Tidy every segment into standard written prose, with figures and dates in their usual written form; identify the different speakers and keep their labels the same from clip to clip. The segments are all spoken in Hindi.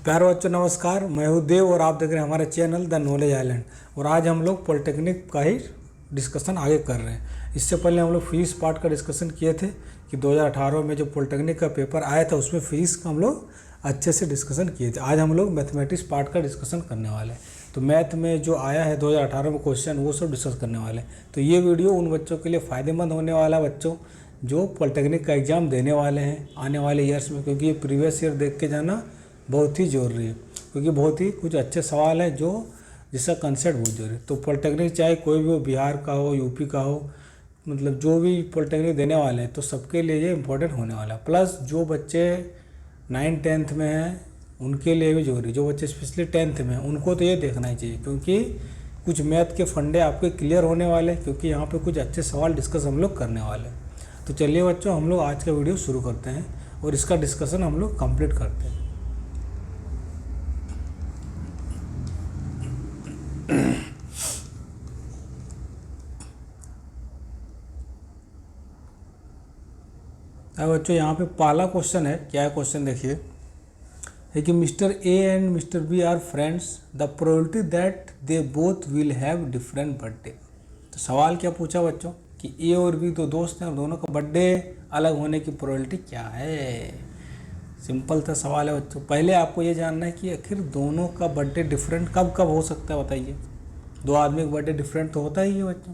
Speaker 1: प्यारे बच्चों नमस्कार, मैं हूँ देव और आप देख रहे हैं हमारे चैनल द नॉलेज आइलैंड। और आज हम लोग पॉलिटेक्निक का ही डिस्कशन आगे कर रहे हैं। इससे पहले हम लोग फिजिक्स पार्ट का डिस्कशन किए थे कि 2018 में जो पॉलिटेक्निक का पेपर आया था उसमें फिजिक्स का हम लोग अच्छे से डिस्कशन किए थे। आज हम लोग मैथमेटिक्स पार्ट का डिस्कशन करने वाले हैं। तो मैथ में जो आया है 2018 में क्वेश्चन वो सब डिस्कस करने वाले हैं। तो ये वीडियो उन बच्चों के लिए फ़ायदेमंद होने वाला है बच्चों जो पॉलिटेक्निक का एग्ज़ाम देने वाले हैं आने वाले ईयर्स में, क्योंकि ये प्रीवियस ईयर देख के जाना बहुत ही ज़रूरी है, क्योंकि बहुत ही कुछ अच्छे सवाल है जो जिसका कंसेप्ट बहुत जरूरी है। तो पॉलिटेक्निक चाहे कोई भी हो, बिहार का हो, यूपी का हो, मतलब जो भी पॉलिटेक्निक देने वाले हैं तो सबके लिए ये इम्पोर्टेंट होने वाला है। प्लस जो बच्चे 9th-10th में हैं उनके लिए भी जरूरी, जो बच्चे स्पेशली 10th में हैं उनको तो ये देखना ही चाहिए, क्योंकि कुछ मैथ के फंडे आपके क्लियर होने वाले हैं, क्योंकि यहाँ पे कुछ अच्छे सवाल डिस्कस हम लोग करने वाले हैं। तो चलिए बच्चों, हम लोग आज का वीडियो शुरू करते हैं और इसका डिस्कशन हम लोग कंप्लीट करते हैं। अब बच्चों यहाँ पे पहला क्वेश्चन है, क्या है क्वेश्चन देखिए, है कि mister A and mister B are friends, the probability that they both will have different birthday. तो सवाल क्या पूछा बच्चों कि ए और बी दो दोस्त हैं और दोनों का बर्थडे अलग होने की प्रोबेबिलिटी क्या है। सिंपल सा सवाल है बच्चों। पहले आपको ये जानना है कि आखिर दोनों का बर्थडे डिफरेंट कब कब हो सकता है, बताइए। दो आदमी का बर्थडे डिफरेंट तो होता ही है बच्चों,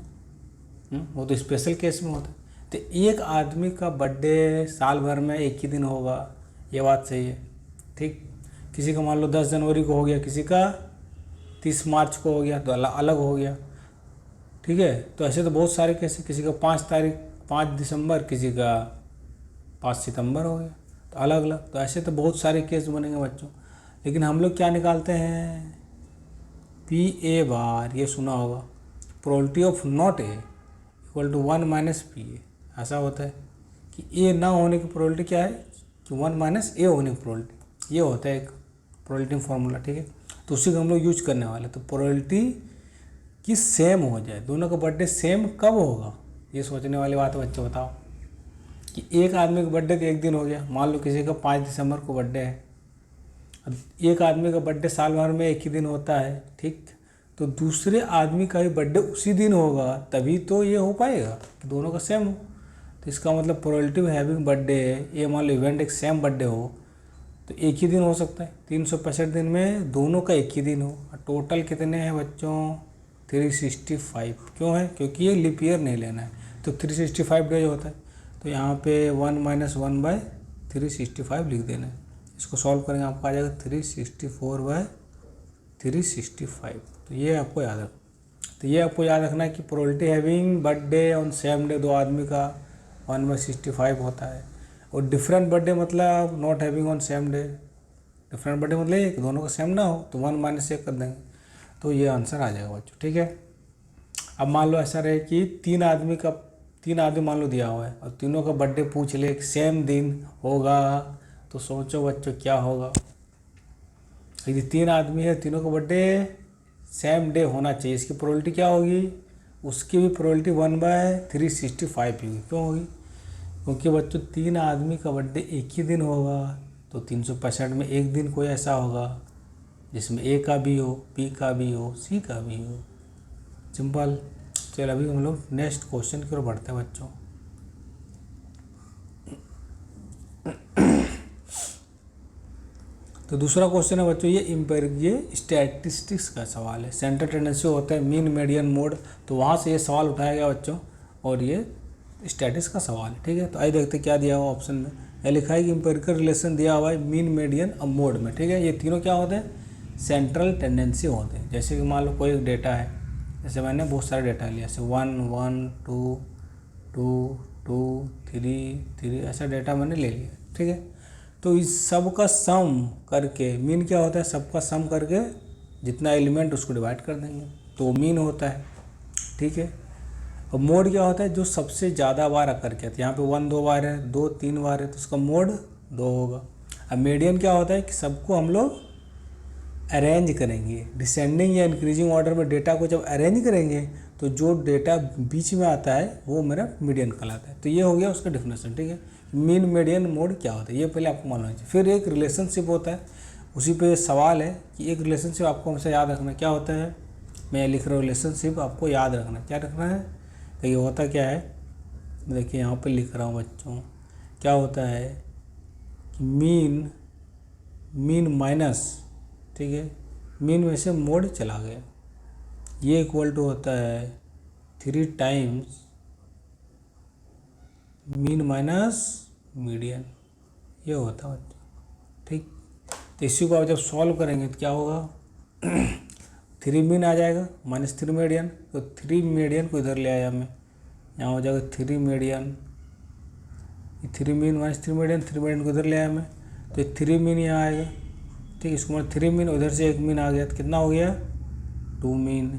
Speaker 1: वो तो स्पेशल केस में होता है। तो एक आदमी का बर्थडे साल भर में एक ही दिन होगा, ये बात सही है, ठीक। किसी का मान लो 10 जनवरी को हो गया, किसी का 30 मार्च को हो गया, तो अलग हो गया, ठीक है। तो ऐसे तो बहुत सारे केस हैं, किसी का 5 दिसंबर, किसी का 5 सितंबर हो गया, तो अलग अलग। तो ऐसे तो बहुत सारे केस बनेंगे बच्चों। लेकिन हम लोग क्या निकालते हैं, पी ए बार, ये सुना होगा, probability of not A equal to 1 - P A. ऐसा होता है कि ए ना होने की प्रोबेबिलिटी क्या है कि 1 - ए होने की प्रोबेबिलिटी, ये होता है एक प्रोबेबिलिटी फार्मूला, ठीक है। तो उसी को हम लोग यूज करने वाले। तो प्रोबेबिलिटी कि सेम हो जाए, दोनों का बर्थडे सेम कब होगा, ये सोचने वाली बात है बच्चों। बताओ कि एक आदमी का बर्थडे तो एक दिन हो गया, मान लो किसी का 5 दिसंबर को बर्थडे है, अब एक आदमी का बर्थडे साल भर में एक ही दिन होता है, ठीक। तो दूसरे आदमी का भी बर्थडे उसी दिन होगा, तभी तो ये हो पाएगा कि दोनों का सेम हो। तो इसका मतलब प्रोबेबिलिटी ऑफ हैविंग बर्थडे है, ये मान लो इवेंट एक सेम बर्थडे हो तो एक ही दिन हो सकता है। 365 दिन में दोनों का एक ही दिन हो। टोटल कितने हैं बच्चों, 365। क्यों है, क्योंकि ये लीप ईयर नहीं लेना है, तो 365 डेज होता है। तो यहाँ पे 1 - 1/365 लिख देना है। इसको सॉल्व करेंगे, आपको आ जाएगा 364/365। तो ये आपको याद रखना। तो ये आपको याद रखना है कि probability having birthday on same day, दो आदमी का 1/65 होता है। और डिफरेंट बर्थडे मतलब not having on same day, different birthday मतलब ये कि दोनों का सेम ना हो, तो 1 - 1 कर देंगे, तो ये आंसर आ जाएगा बच्चों, ठीक है। अब मान लो ऐसा रहे कि तीन आदमी मान लो दिया हुआ है और तीनों का बर्थडे पूछ ले सेम दिन होगा, तो सोचो बच्चों क्या होगा। यदि 3 आदमी है, तीनों का बर्थडे सेम डे होना चाहिए, इसकी प्रोबेबिलिटी क्या होगी, उसकी भी प्रोबेबिलिटी 1/365 होगी। क्यों होगी, क्योंकि बच्चों 3 आदमी का बर्थडे एक ही दिन होगा, तो 365 में एक दिन कोई ऐसा होगा जिसमें ए का भी हो, बी का भी हो, सी का भी हो। सिंपल। चलो अभी हम लोग नेक्स्ट क्वेश्चन की ओर बढ़ते हैं बच्चों। तो दूसरा क्वेश्चन है बच्चों, ये स्टैटिस्टिक्स का सवाल है। सेंट्रल टेंडेंसी होता है, मीन मीडियन मोड, तो वहाँ से ये सवाल उठाया गया बच्चों और ये स्टैटिस्टिक्स का सवाल है, ठीक है। तो आइए देखते क्या दिया हुआ ऑप्शन में। ये लिखा है कि इंपेरिकल रिलेशन दिया हुआ है मीन मीडियन और मोड में, ठीक है। ये तीनों क्या होते हैं, सेंट्रल टेंडेंसी होते हैं। जैसे कि मान लो कोई एक डेटा है, जैसे मैंने बहुत सारे डेटा लिया, जैसे 1 1 2 2 2 3 3 ऐसा डेटा मैंने ले लिया, ठीक है। तो इस सब का सम करके, मीन क्या होता है, सबका सम करके जितना एलिमेंट उसको डिवाइड कर देंगे, तो मीन होता है, ठीक है। और मोड क्या होता है, जो सबसे ज़्यादा बार अकर किया, यहाँ पे 1 2 बार है, 2 3 बार है, तो उसका मोड 2 होगा। अब मीडियन क्या होता है कि सबको हम लोग अरेंज करेंगे, डिसेंडिंग या इंक्रीजिंग ऑर्डर में डेटा को जब अरेंज करेंगे तो जो डेटा बीच में आता है वो मेरा मीडियन कहलाता है। तो ये हो गया उसका डेफिनेशन, ठीक है। मीन मीडियन मोड क्या होता है ये पहले आपको मालूम है। फिर एक रिलेशनशिप होता है, उसी पे सवाल है कि एक रिलेशनशिप आपको हमेशा याद रखना है। क्या होता है, मैं लिख रहा हूँ रिलेशनशिप, आपको याद रखना है। क्या रखना है, तो ये होता क्या है, देखिए यहाँ पे लिख रहा हूँ बच्चों, क्या होता है कि मीन माइनस, ठीक है, मीन में से मोड चला गया, ये इक्वल टू होता है 3 टाइम्स मीन माइनस मीडियन, ये होता है बच्चों, ठीक। तो इसी को आप जब सॉल्व करेंगे तो क्या होगा, 3 मीन आ जाएगा माइनस 3 मीडियन, तो 3 मीडियन को इधर ले आया मैं, यहाँ हो जाएगा 3 median, 3 mean minus 3 median, 3 median को इधर ले आया मैं, तो 3 मीन यहाँ आएगा, ठीक। इसको मतलब 3 मीन, उधर से 1 मीन आ गया, तो कितना हो गया 2 मीन,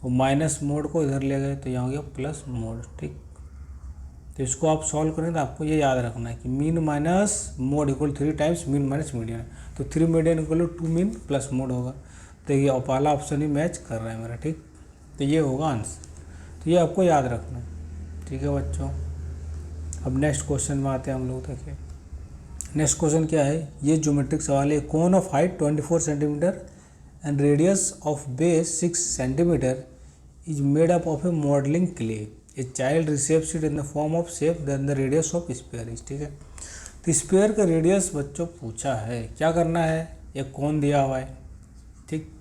Speaker 1: और माइनस मोड को इधर ले गए तो यहाँ हो गया प्लस मोड, ठीक। तो इसको आप सॉल्व करें तो आपको ये याद रखना है कि mean minus mode equal 3 times mean minus median, तो 3 median equal 2 mean plus mode होगा। तो ये पहला ऑप्शन ही मैच कर रहा है मेरा, ठीक। तो ये होगा आंसर, तो ये आपको याद रखना है, ठीक है बच्चों। अब नेक्स्ट क्वेश्चन में आते हैं हम लोग। देखिए नेक्स्ट क्वेश्चन क्या है, ये ज्योमेट्रिक सवाल है। Cone of height 24 centimetre and radius of base 6 centimetre is made up of a modelling clay, a child reshapes it in the form of shape then the radius of sphere is, ठीक है। तो स्पेयर का रेडियस बच्चों पूछा है, क्या करना है, एक कोन दिया हुआ है, ठीक।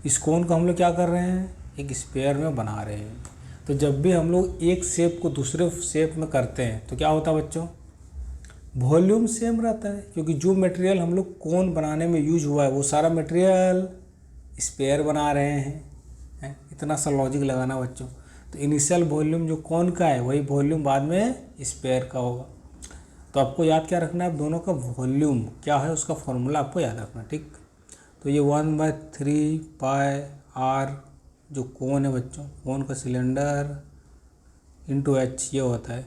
Speaker 1: इस कोन को हम लोग क्या कर रहे हैं, एक स्पेयर में बना रहे हैं। तो जब भी हम लोग एक शेप को दूसरे शेप में करते हैं तो क्या होता है बच्चों, वॉल्यूम सेम रहता है, क्योंकि जो मटेरियल हम लोग कोन बनाने में यूज हुआ है वो सारा मटेरियल स्पेयर बना रहे हैं। इतना सा लॉजिक लगाना बच्चों। तो इनिशियल वॉल्यूम जो कोन का है वही वॉल्यूम बाद में स्पेयर का होगा। तो आपको याद क्या रखना है, दोनों का वॉल्यूम क्या है उसका फॉर्मूला आपको याद रखना, ठीक। तो ये 1/3 पाई आर जो कोन है बच्चों, कोन का सिलेंडर इंटू एच ये होता है,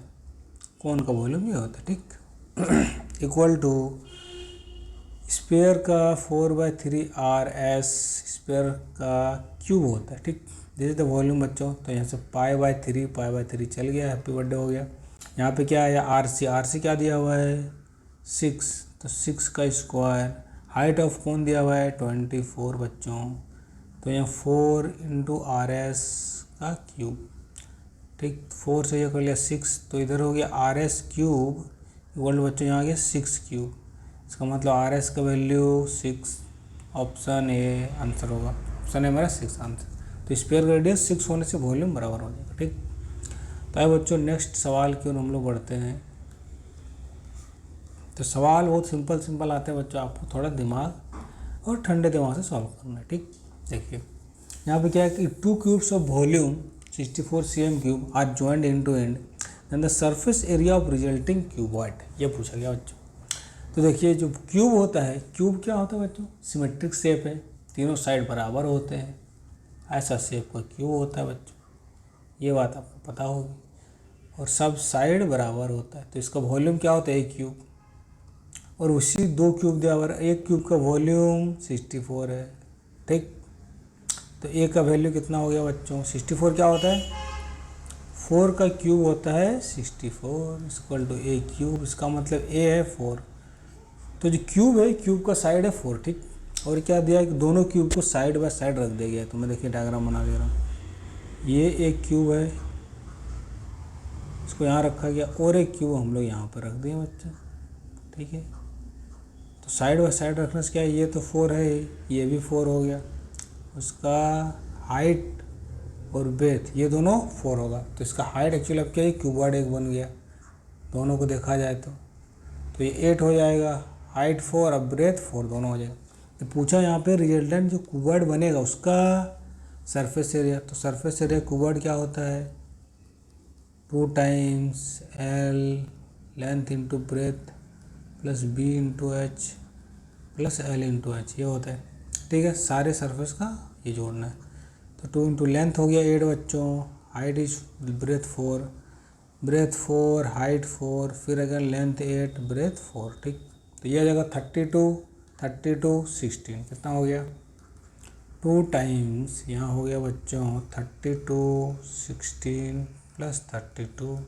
Speaker 1: कोन का वॉल्यूम ये होता है, ठीक। इक्वल टू स्पेयर का 4/3 आर एस स्पेयर का क्यूब होता है, ठीक। दिस इज द वॉल्यूम बच्चों। तो यहाँ से पाई बाय थ्री चल गया, हैप्पी बर्थडे हो गया। यहाँ पे क्या है, आर सी क्या दिया हुआ है 6, तो 6 का स्क्वायर, हाइट ऑफ कोन दिया हुआ है 24 बच्चों, तो यहाँ 4 इंटू आर एस का क्यूब, ठीक। 4 से ये कर लिया 6, तो इधर हो गया आर एस क्यूब इक्वल बच्चों यहाँ आ गया 6 क्यूब। इसका मतलब आर एस का वैल्यू 6, ऑप्शन ए आंसर होगा, ऑप्शन ए मेरा 6 आंसर। तो स्पेयर का रेडियस 6 होने से वॉल्यूम बराबर हो जाएगा, ठीक। तो आइए बच्चों नेक्स्ट सवाल की ओर हम लोग बढ़ते हैं। तो सवाल बहुत सिंपल आते हैं बच्चों, आपको थोड़ा दिमाग और ठंडे दिमाग से सॉल्व करना है, ठीक। देखिए यहाँ पे क्या है कि 2 cubes of volume 64 cm cube are joined end to end then the surface area of resulting cuboid, ये पूछा गया बच्चों। तो देखिए जो क्यूब होता है, क्यूब क्या होता है बच्चों, सिमेट्रिक शेप है, तीनों साइड बराबर होते हैं, ऐसा शेप का क्यूब होता है बच्चों, ये बात आपको पता होगी। और सब साइड बराबर होता है, तो इसका वॉल्यूम क्या होता है, एक क्यूब। और उसी 2 क्यूब दिया हुआ, एक क्यूब का वॉल्यूम 64 है, ठीक। तो ए का वैल्यू कितना हो गया बच्चों, 64 क्या होता है, 4 का क्यूब होता है 64 इक्वल टू ए क्यूब, इसका मतलब ए है 4। तो जो क्यूब है, क्यूब का साइड है 4, ठीक। और क्या दिया है कि दोनों क्यूब को साइड बाय साइड रख दिया गया। तो मैं देखिए डायग्राम बना दे रहा हूँ, ये एक क्यूब है, इसको यहाँ रखा गया, और एक क्यूब हम लोग यहाँ पर रख दिए बच्चे, ठीक है। तो साइड बाय साइड रखने से क्या है, ये तो 4 है, ये भी 4 हो गया, उसका हाइट और ब्रेथ ये दोनों 4 होगा। तो इसका हाइट एक्चुअली अब क्या है, क्यूबॉइड एक बन गया, दोनों को देखा जाए तो ये 8 हो जाएगा, हाइट 4 अब ब्रेथ 4 दोनों हो जाएगा। तो पूछा यहाँ पे रिजल्टेंट जो क्यूबॉइड बनेगा उसका सरफेस एरिया। तो सरफेस एरिया क्यूबॉइड क्या होता है, 2 times L length into breadth plus B into H plus L into H, ये होता है, ठीक है। सारे सरफेस का ये जोड़ना है। तो 2 इंटू लेंथ हो गया 8 बच्चों, हाइट इज ब्रेथ 4 हाइट 4, फिर अगर लेंथ 8 ब्रेथ 4, ठीक। तो ये आ जाएगा 32 16, कितना हो गया 2 टाइम्स, यहाँ हो गया बच्चों 32 16 प्लस 32,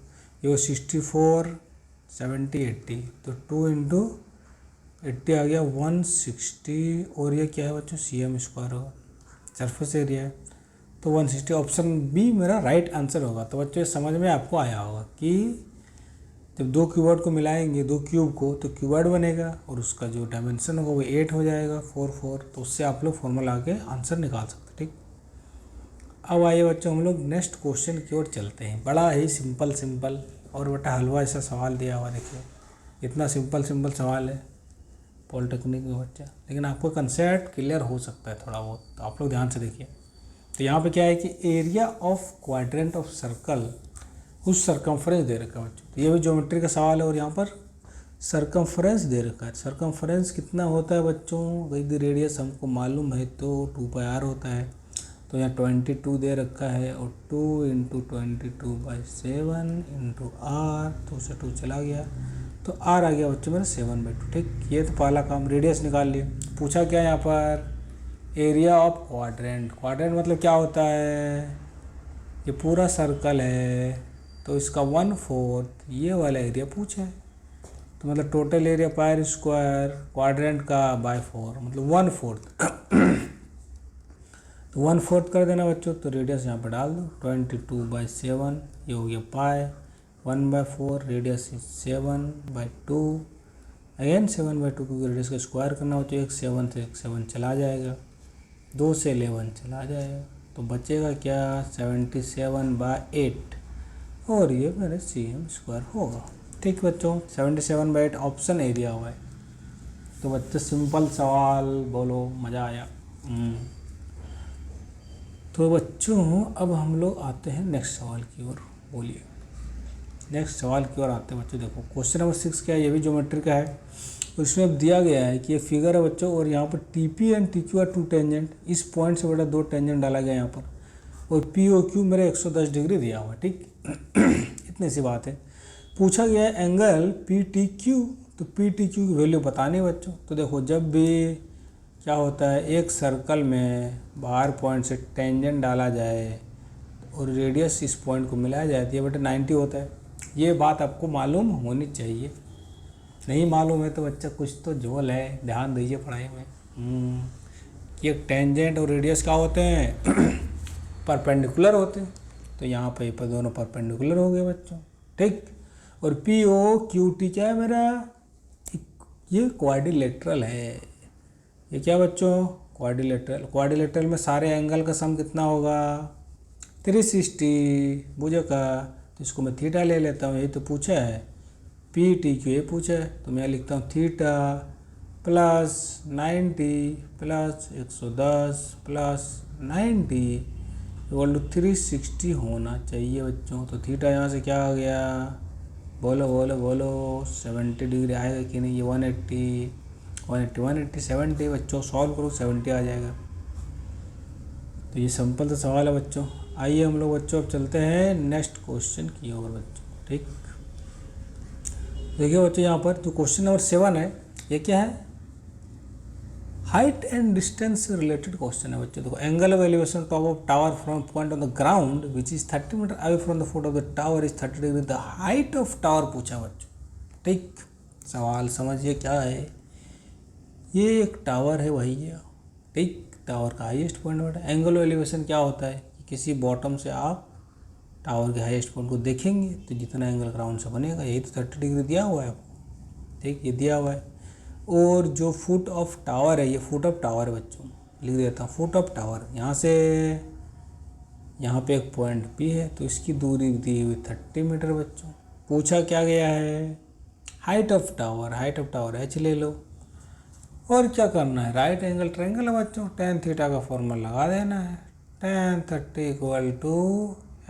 Speaker 1: ये 64 70 80, तो 2 इंटू 80 आ गया 160, और ये क्या है बच्चों, cm² होगा, सरफेस एरिया है। तो 160 ऑप्शन बी मेरा राइट आंसर होगा। तो बच्चों ये समझ में आपको आया होगा कि जब दो क्यूबॉइड को मिलाएंगे, दो क्यूब को, तो क्यूबॉइड बनेगा और उसका जो डायमेंशन होगा वो 8 हो जाएगा, 4 4। तो उससे आप लोग फॉर्मूला के आंसर निकाल सकते हैं। ठीक, अब आइए बच्चों हम लोग नेक्स्ट क्वेश्चन की ओर चलते हैं। बड़ा ही सिंपल और बेटा हलवा ऐसा सवाल दिया हुआ, देखिए इतना सिंपल सवाल है पॉलिटेक्निक में बच्चा, लेकिन आपको कंसेप्ट क्लियर हो सकता है थोड़ा बहुत, तो आप लोग ध्यान से देखिए। तो यहाँ पे क्या है कि area of quadrant of circle उस सरकमफ्रेंस दे रखा है बच्चों। तो ये भी ज्योमेट्री का सवाल है और यहाँ पर सरकमफ्रेंस दे रखा है। सरकमफ्रेंस कितना होता है बच्चों, यदि रेडियस हमको मालूम है तो 2πr होता है। तो यहाँ 22 दे रखा है और 2 × 22/7 × r, तो उससे 2 चला गया, तो r आ गया बच्चों मेरा 7/2। ठीक, ये तो पहला काम, रेडियस निकाल लिए। पूछा क्या यहाँ पर, एरिया ऑफ क्वाड्रेंट। क्वाड्रेंट मतलब क्या होता है, ये पूरा सर्कल है तो इसका 1/4 ये वाला एरिया पूछा है। तो मतलब टोटल एरिया πr² क्वाड्रेंट का बाय 4 मतलब 1/4 तो 1/4 कर देना बच्चों। तो रेडियस यहाँ पर डाल दो, 22/7 ये हो गया पाई, 1/4 रेडियस 7/2, अगेन 7/2 क्योंकि रेडियस का स्क्वायर करना हो तो एक 7 से एक 7 चला जाएगा, 2 से 11 चला जाएगा, तो बचेगा क्या 77/8 और ये मेरे cm² होगा। ठीक बच्चों, 77/8 ऑप्शन एरिया हुआ है। तो बच्चे सिंपल सवाल, बोलो मज़ा आया। तो बच्चों अब हम लोग आते हैं नेक्स्ट सवाल की ओर। बोलिए, नेक्स्ट सवाल की ओर आते हैं बच्चों। देखो क्वेश्चन नंबर 6 क्या है, ये भी ज्योमेट्री का है। उसमें अब दिया गया है कि ये फिगर है बच्चों और यहाँ पर TP and TQ are 2 tangent, इस पॉइंट से बड़ा 2 टेंजेंट डाला गया यहाँ पर, और POQ मेरे 110 डिग्री दिया हुआ। ठीक इतनी सी बात है। पूछा गया है एंगल PTQ, तो PTQ की वैल्यू बतानी बच्चों। तो देखो जब भी क्या होता है, एक सर्कल में बाहर पॉइंट से टेंजेंट डाला जाए और रेडियस इस पॉइंट को मिलाया जाए तो ये बेटा 90 होता है। ये बात आपको मालूम होनी चाहिए, नहीं मालूम है तो बच्चा कुछ तो झोल है, ध्यान दीजिए पढ़ाई में। ये टेंजेंट और रेडियस क्या होते हैं परपेंडिकुलर होते हैं, तो यहाँ पर दोनों परपेंडिकुलर हो गए बच्चों। ठीक, और POQT क्या है मेरा, ये क्वाड्रिलेटरल है। ये क्या बच्चों, क्वाड्रिलेटरल। क्वाड्रिलेटरल में सारे एंगल का सम कितना होगा 360 बुझे का, तो इसको मैं थीटा ले लेता हूँ, यही तो पूछा है। PTQ ये पूछा है, तो मैं लिखता हूँ theta plus 90 plus 110 plus 90 equal to 360 होना चाहिए बच्चों। तो थीटा यहाँ से क्या आ गया, बोलो बोलो बोलो 70 डिग्री आएगा कि नहीं, ये 180 70 बच्चों, सॉल्व करो 70 आ जाएगा। तो ये सिंपल सा सवाल है बच्चों। आइए हम लोग बच्चों अब चलते हैं नेक्स्ट क्वेश्चन की ओर बच्चों। ठीक, देखिए बच्चों यहाँ पर जो क्वेश्चन नंबर 7 है, ये क्या है, हाइट एंड डिस्टेंस से रिलेटेड क्वेश्चन है बच्चों। देखो angle of elevation top of tower from point on the ground which is 30 metre away from the foot of the tower is 30 degree, the height of tower पूछा बच्चों। ठीक, सवाल समझिए क्या है, ये एक टावर है भैया। ठीक, टावर का हाईएस्ट पॉइंट बेटा, एंगल ऑफ एलिवेशन क्या होता है कि किसी बॉटम से आप टावर के हाईएस्ट पॉइंट को देखेंगे तो जितना एंगल ग्राउंड से बनेगा, यही तो 30 डिग्री दिया हुआ है आपको। ठीक, ये दिया हुआ है। और जो फुट ऑफ टावर है, ये फुट ऑफ टावर है बच्चों, लिख देता हूँ फुट ऑफ टावर। यहाँ से यहाँ पे एक पॉइंट P है, तो इसकी दूरी दी हुई 30 मीटर बच्चों। पूछा क्या गया है, height of tower, height of tower H ले लो, और क्या करना है, राइट एंगल ट्रायंगल है बच्चों, tan थीटा का फॉर्मूला लगा देना है, tan 30 इक्वल टू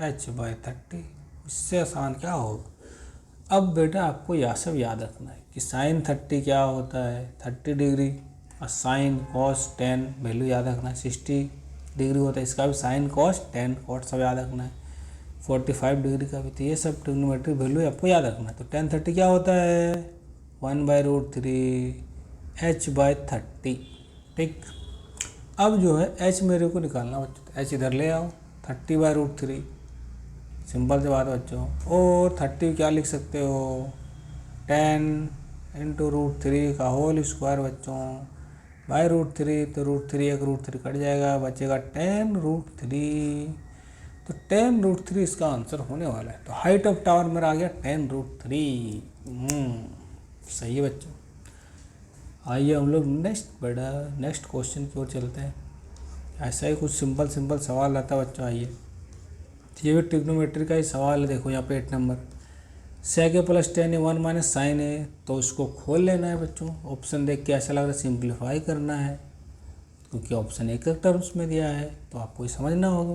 Speaker 1: H/30। इससे आसान क्या होगा। अब बेटा आपको यह सब याद रखना है कि sin 30 क्या होता है 30 डिग्री, और sin cos 10 वैल्यू याद रखना है 60 डिग्री होता है, इसका भी sin cos 10 cot सब याद रखना है, 45 डिग्री का भी। तो ये सब ट्रिग्नोमेट्रिक वैल्यू आपको याद रखना है। तो tan 30 क्या होता है 1/√3 H/30। ठीक, अब जो है H मेरे को निकालना बच्चों, H इधर ले आओ, 30/√3, सिंपल से बात बच्चों। और 30 क्या लिख सकते हो, 10 इंटू √3 का होल स्क्वायर बच्चों बाय √3, तो √3 एक √3 कट जाएगा, बचेगा 10√3। तो 10√3 इसका आंसर होने वाला है। तो हाइट ऑफ टावर मेरा आ गया 10√3। सही है बच्चों। आइए हम लोग नेक्स्ट क्वेश्चन की ओर चलते हैं। ऐसा ही कुछ सिंपल सिंपल सवाल रहता है बच्चों। आइए, ये भी ट्रिग्नोमेट्री का ही सवाल है। देखो यहाँ पे 8 number, sec a + tan a 1 - sin a, तो इसको खोल लेना है बच्चों। ऑप्शन देख के ऐसा लग रहा है सिंप्लीफाई करना है, क्योंकि ऑप्शन एक टर्म्स में दिया है, तो आपको ये समझना होगा।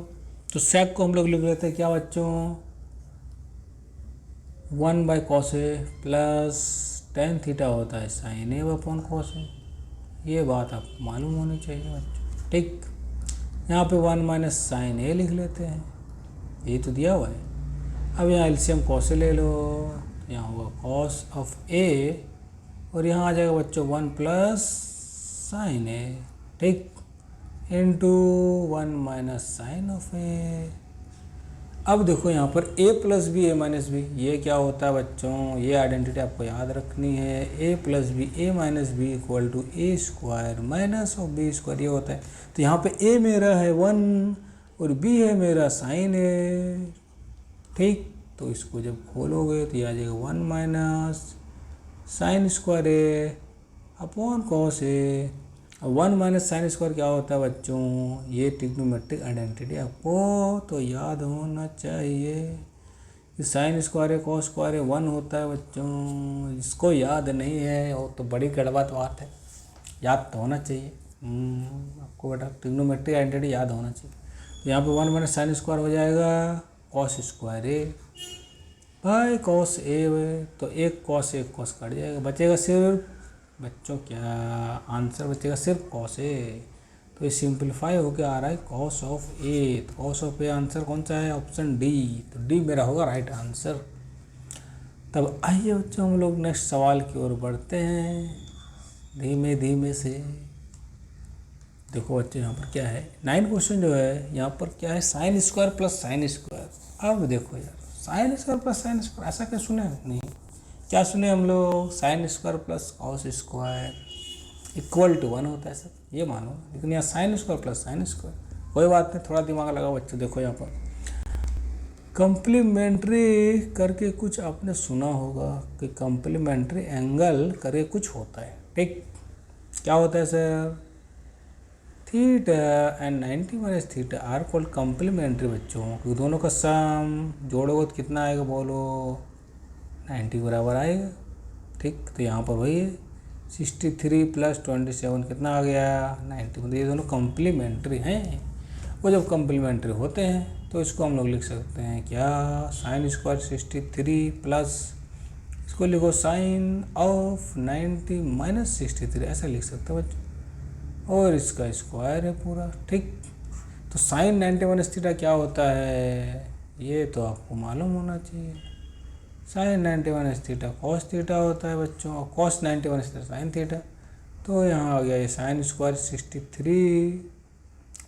Speaker 1: तो sec को हम लोग लिख लेते हैं क्या बच्चों, 1/cos a plus tan theta होता है sin a/cos a। ये बात आपको मालूम होनी चाहिए बच्चों। ठीक, यहाँ पे 1 - sin a लिख लेते हैं, ये तो दिया हुआ है। अब यहाँ एलसीएम कॉस ले लो, यहाँ होगा cos ऑफ a, और यहाँ आ जाएगा बच्चों 1 + sin a, ठीक, इंटू 1 - sin ऑफ a। अब देखो यहाँ पर a + b a - b, ये क्या होता है बच्चों, ये आइडेंटिटी आपको याद रखनी है। a + b a - b = a² minus of b², ये होता है। तो यहाँ पे a मेरा है 1 और b है मेरा sin a, ठीक। तो इसको जब खोलोगे तो ये आ जाएगा 1 - sin² a/cos a। अब 1 - sin² क्या होता है बच्चों, ये ट्रिग्नोमेट्रिक आइडेंटिटी आपको तो याद होना चाहिए कि sin² a cos² a 1 होता है बच्चों। इसको याद नहीं है वो तो बड़ी गड़बड़ बात है, याद तो होना चाहिए आपको बेटा, ट्रिग्नोमेट्रिक आइडेंटिटी याद होना चाहिए। तो यहाँ पे 1 - sin² हो जाएगा cos² a bye cos a, तो एक cos एक cos कट जाएगा, बचेगा सिर्फ बच्चों क्या आंसर बचेगा, सिर्फ cos a। तो ये सिंप्लीफाई होकर आ रहा है cos ऑफ a। तो cos ऑफ a आंसर कौन सा है, ऑप्शन डी। तो डी मेरा होगा राइट आंसर। तब आइए बच्चों हम लोग नेक्स्ट सवाल की ओर बढ़ते हैं धीमे धीमे से। देखो बच्चों यहाँ पर क्या है, 9 क्वेश्चन जो है यहाँ पर क्या है, sin² + sin²। अब देखो यार, sin² + sin², ऐसा क्या सुने नहीं, क्या सुने हम लोग, sin² + cos² = 1 होता है सर, ये मानो। लेकिन यहाँ sin² + sin², कोई बात नहीं, थोड़ा दिमाग लगाओ बच्चों। देखो यहाँ पर कंप्लीमेंट्री करके कुछ आपने सुना होगा कि कंप्लीमेंट्री एंगल करके कुछ होता है, ठीक। क्या होता है sir, theta and 90 - theta are called complementary बच्चों, क्योंकि दोनों का सम जोड़ोगे तो कितना आएगा बोलो, 90 बराबर आएगा, ठीक। तो यहाँ पर वही है 63 + 27 कितना आ गया, 90। मतलब ये दोनों कम्प्लीमेंट्री हैं। वो जब कम्प्लीमेंट्री होते हैं तो इसको हम लोग लिख सकते हैं क्या, sin² 63 प्लस इसको लिखो sin ऑफ 90 - 63, ऐसा लिख सकते हैं बच्चों, और इसका स्क्वायर है पूरा, ठीक। तो sin 90 - थीटा क्या होता है, ये तो आपको मालूम होना चाहिए। sin 90 - थीटा cos थीटा होता है बच्चों, और cos 90 - थीटा sin थीटा। तो यहाँ आ गया ये sin² 63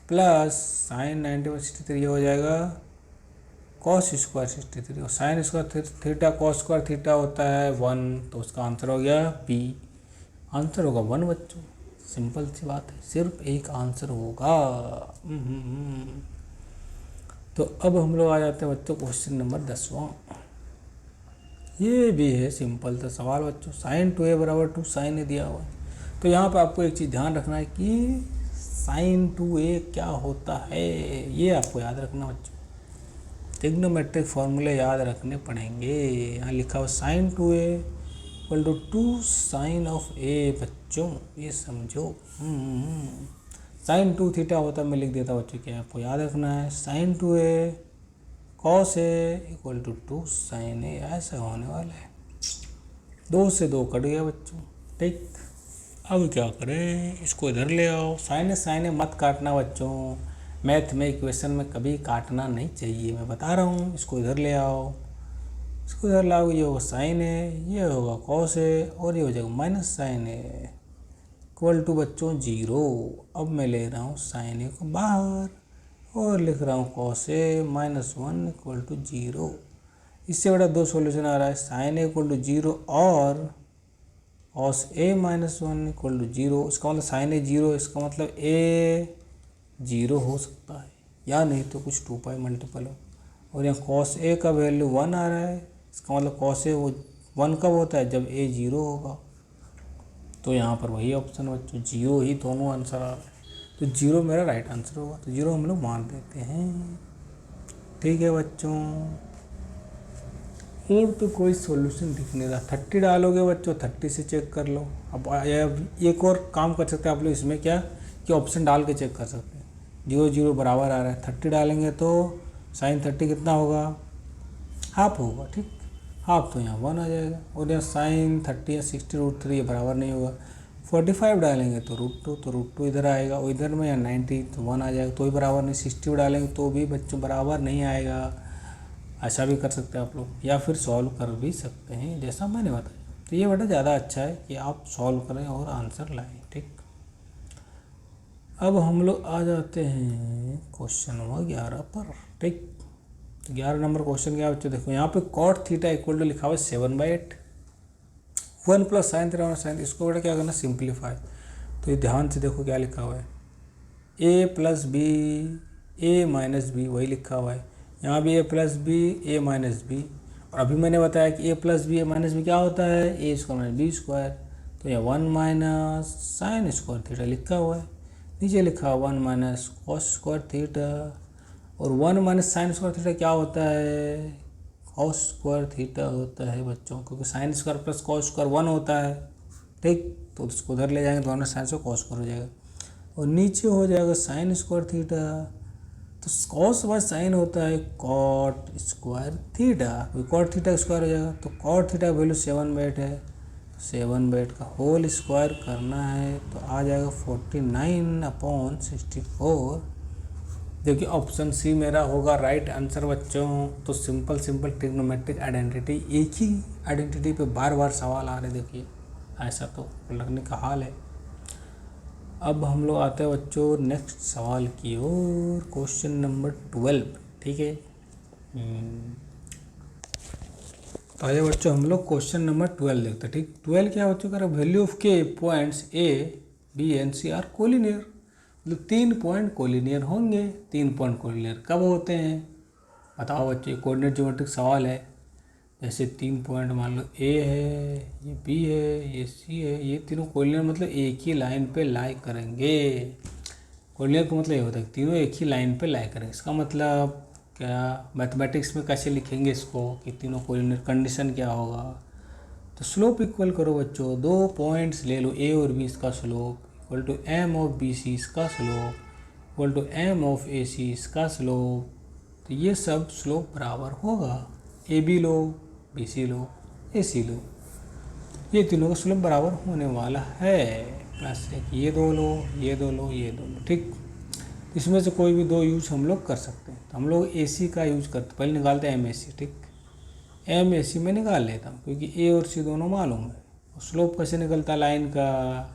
Speaker 1: प्लस sin 90 - 63, ये हो जाएगा cos² 63, और sin² थीटा cos² थीटा होता है 1, तो उसका आंसर हो गया बी। आंसर होगा 1 बच्चों, सिंपल सी बात है, सिर्फ एक आंसर होगा। तो अब हम लोग आ जाते हैं बच्चों क्वेश्चन नंबर 10वां। ये भी है सिंपल सा सवाल बच्चों, sin 2a = 2 sin a दिया हुआ है। तो यहाँ पे आपको एक चीज़ ध्यान रखना है कि sin 2a क्या होता है, ये आपको याद रखना बच्चों। ट्रिग्नोमेट्रिक फॉर्मूले याद रखने पड़ेंगे। यहाँ लिखा हुआ sin 2a = 2 sin of a बच्चों, ये समझो। sin 2 थीटा होता है, मैं लिख देता बच्चों, क्या आपको याद रखना है, sin 2a cos a = 2 sin a, ऐसा होने वाला है। 2 से 2 कट गया बच्चों, ठीक। अब क्या करें, इसको इधर ले आओ, sin a मत काटना बच्चों, मैथ में इक्वेशन में कभी काटना नहीं चाहिए, मैं बता रहा हूँ। इसको इधर ले आओ, इसको इधर लाओ, ये होगा sin a, ये होगा cos a, और ये हो जाएगा -sin a = बच्चों 0। अब मैं ले रहा हूँ sin a को बाहर और लिख रहा हूँ cos a -1 = 0। इससे बड़ा 2 सॉल्यूशन आ रहा है, sin a = 0 और cos A minus one equal to zero. इसका मतलब साइन ए जीरो, इसका मतलब ए जीरो हो सकता है या नहीं तो कुछ 2 पाई मल्टीपल हो। और यहाँ कॉस ए का वैल्यू 1 आ रहा है, इसका मतलब कॉस ए वो 1 कब होता है, जब ए जीरो होगा। तो यहाँ पर वही ऑप्शन बच्चों जीरो ही दोनों आंसर आ रहे हैं, तो जीरो मेरा राइट आंसर होगा। तो जीरो हम लोग मान देते हैं। ठीक है बच्चों, और तो कोई सॉल्यूशन दिख नहीं रहा। 30 डालोगे बच्चों, 30 से चेक कर लो। अब एक और काम कर सकते हैं आप लोग इसमें, क्या कि ऑप्शन डाल के चेक कर सकते हैं। 0 0 बराबर आ रहा है, 30 डालेंगे तो साइन 30 कितना होगा, हाफ होगा। ठीक, हाफ तो यहाँ 1 आ जाएगा। और यहाँ साइन 30 या 60√3 ये बराबर नहीं होगा। 45 डालेंगे तो √2, तो √2 इधर आएगा, और इधर में या 90 तो 1 आ जाएगा, तो भी बराबर नहीं। 60 डालेंगे तो भी बच्चों बराबर नहीं आएगा। ऐसा भी कर सकते हैं आप लोग, या फिर सॉल्व कर भी सकते हैं जैसा मैंने बताया। तो ये बेटा ज़्यादा अच्छा है कि आप सॉल्व करें और आंसर लाएं। ठीक, अब हम लोग आ जाते हैं क्वेश्चन नंबर 11 पर। ठीक, तो 11 नंबर क्वेश्चन क्या बच्चों, देखो यहाँ पे cot थीटा इक्वल टू लिखा हुआ है 7/8, 1 plus sine theta minus sine. इसको बेटा क्या करना, सिंप्लीफाई। तो ये ध्यान से देखो क्या लिखा हुआ है, a plus B A minus B, वही लिखा हुआ है। यहाँ भी a plus B A minus B, और अभी मैंने बताया कि a plus B A minus B क्या होता है, A square minus B square. तो यहाँ 1 माइनस साइन स्क्वायर थीटा लिखा हुआ है, नीचे लिखा हुआ 1 माइनस कॉस स्क्वायर थीटा। और 1 माइनस साइन स्क्वायर थीटा क्या होता है, कॉस स्क्वायर थीटा होता है बच्चों, क्योंकि sine square plus cos square 1 होता है। ठीक, तो उसको उधर ले जाएंगे, दोनों साइन से कॉस स्क्वायर हो जाएगा, और नीचे हो जाएगा साइन स्क्वायर थीटा। तो कॉस बाय साइन होता है cot square theta, cot theta square हो जाएगा। तो कॉट थीटा का वैल्यू 7/8 है, 7/8 का होल स्क्वायर करना है तो आ जाएगा 49/64। देखिए ऑप्शन सी मेरा होगा राइट आंसर बच्चों। तो सिंपल ट्रिग्नोमेट्रिक आइडेंटिटी, एक ही आइडेंटिटी पे बार बार सवाल आ रहे, देखिए ऐसा तो लगने का हाल है। अब हम लोग आते हैं बच्चों नेक्स्ट सवाल की ओर, क्वेश्चन नंबर 12। ठीक है, तो आइए बच्चों हम लोग क्वेश्चन नंबर 12 देखते हैं। ठीक, 12 क्या बच्चों का, value of k points A B and C are collinear. मतलब 3 पॉइंट कोलिनियर होंगे। 3 पॉइंट कोलिनियर कब होते हैं बताओ बच्चों, कोऑर्डिनेट ज्योमेट्रिक सवाल है। जैसे 3 पॉइंट मान लो ए है, ये बी है, ये सी है, ये तीनों कोलिनियर मतलब एक ही लाइन पे लाई करेंगे। कोलिनियर का मतलब ये होता है कि तीनों एक ही लाइन पे लाई करेंगे। इसका मतलब क्या, मैथमेटिक्स में कैसे लिखेंगे इसको कि तीनों कोलिनियर, कंडीशन क्या होगा। तो स्लोप इक्वल करो बच्चों, 2 पॉइंट्स ले लो ए और बी, इसका slope equal to m of B C, इसका slope equal to m of A C, इसका स्लोप। तो ये सब स्लोप बराबर होगा, A B low, B C लो, ए सी लो, ये तीनों का स्लोप बराबर होने वाला है। प्लस एक ये दो लो, ये दो लो, ये दो लो। ठीक, इसमें से कोई भी 2 यूज हम लोग कर सकते हैं। तो हम लोग ए सी का यूज करते, पहले निकालते हैं एम ए सी। ठीक, एम ए सी में निकाल लेता हूँ क्योंकि ए और सी दोनों मालूम है। स्लोप कैसे निकलता लाइन का,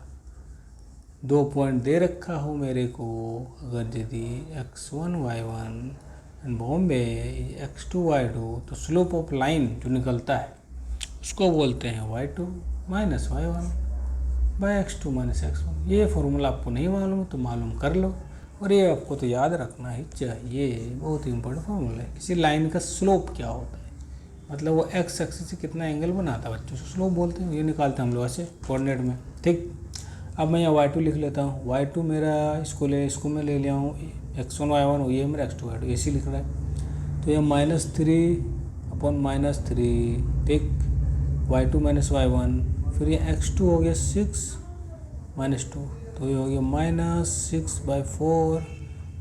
Speaker 1: 2 पॉइंट दे रखा हो मेरे को, अगर यदि x1 y1 and Bombay x2 y2, तो स्लोप ऑफ लाइन जो निकलता है उसको बोलते हैं y2 minus y1 bye x2 minus x1। ये फॉर्मूला आपको नहीं मालूम तो मालूम कर लो, और ये आपको तो याद रखना ही चाहिए, बहुत ही इंपॉर्टेंट फॉर्मूला है। किसी लाइन का स्लोप क्या होता है, मतलब वो एक्स एक्सिस से कितना एंगल बनाता है बच्चों, स्लोप बोलते हैं। ये निकालते हैं हम लोग ऐसे कोऑर्डिनेट में। ठीक, अब मैं यहाँ y2 लिख लेता हूँ। y2 मेरा इसको मैं ले लिया हूँ x1 y1, ये मेरा x2 y2, ऐसे लिख रहा है। तो ये -3/-3। ठीक, y2 माइनस y1, फिर ये x2 हो गया 6 - 2, तो ये हो गया -6/4।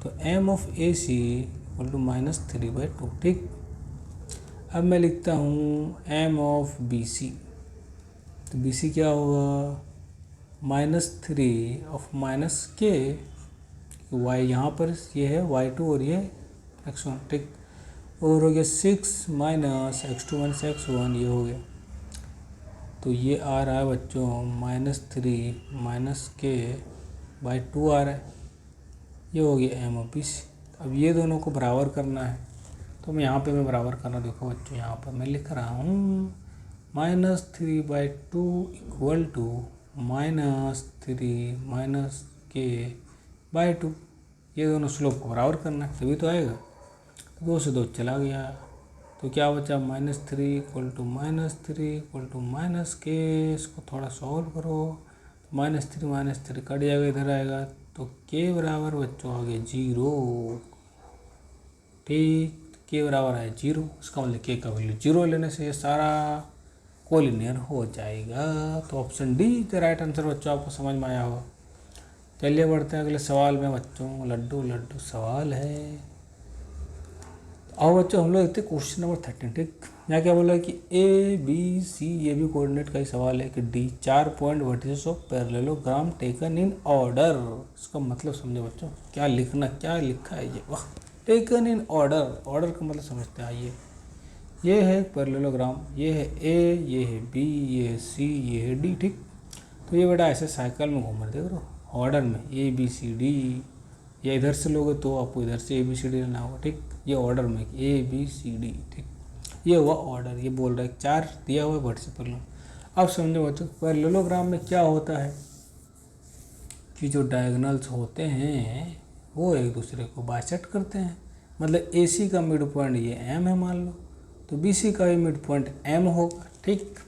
Speaker 1: तो m of A C equal to -3/2। ठीक, अब मैं लिखता हूँ m ऑफ बी सी। तो बी सी क्या होगा, -3 ऑफ -k, y यहाँ पर ये है y2 और ये x1। ठीक, और हो गया 6 माइनस x2 माइनस x1, ये हो गया। तो ये आ रहा है बच्चों -3 -k/2 आ रहा है, ये हो गया m ऑफ बी सी। अब ये दोनों को बराबर करना है, तो मैं यहाँ पे बराबर करना, देखो बच्चों यहाँ पर मैं लिख रहा हूँ -3/2 इक्वल टू -3 माइनस k/2। ये दोनों स्लोप को बराबर करना है तभी तो आएगा। तो 2 से 2 चला गया तो क्या बचा -3 equal to -3 equal to -k। इसको थोड़ा सॉल्व करो, -3 कट जाएगा, इधर आएगा तो k बराबर बच्चों आ गया 0। ठीक, k बराबर है 0, इसका मतलब k का वैल्यू 0 लेने से ये सारा कोलिनियर हो जाएगा। तो option D the right answer बच्चों, आपको समझ में आया होगा। चलिए बढ़ते हैं अगले सवाल में बच्चों। लड्डू लड्डू सवाल है। और बच्चों हम लोग देखते हैं क्वेश्चन नंबर 13। ठीक, यहाँ क्या बोला है कि ए बी सी, ये भी कोऑर्डिनेट का ही सवाल है कि D 4 point vertices of parallelogram taken in order. इसका मतलब समझो बच्चों, क्या लिखना, क्या लिखा है ये, वाह। टेकन इन ऑर्डर, ऑर्डर का मतलब समझते हैं। आइए, ये है पैरेललोग्राम, ये है ए, ये है बी, ये है सी, ये है डी। ठीक, तो ये बेटा ऐसे साइकिल में घूम रहे, देख रहे हो, ऑर्डर में ए बी सी डी। या इधर से लोगे तो आपको इधर से ए बी सी डी लेना होगा। ठीक, ये ऑर्डर में ए बी सी डी। ठीक, ये हुआ ऑर्डर। ये बोल रहा है 4 दिया हुआ है वर्टिसेस पैरेललोग्राम। अब समझो बच्चों, पैरेललोग्राम में क्या होता है कि जो डायगोनल्स होते हैं वो एक दूसरे को बाइसेक्ट करते हैं। मतलब ए सी का मिड पॉइंट ये एम है मान लो, तो बी सी का भी मिड पॉइंट एम होगा। ठीक,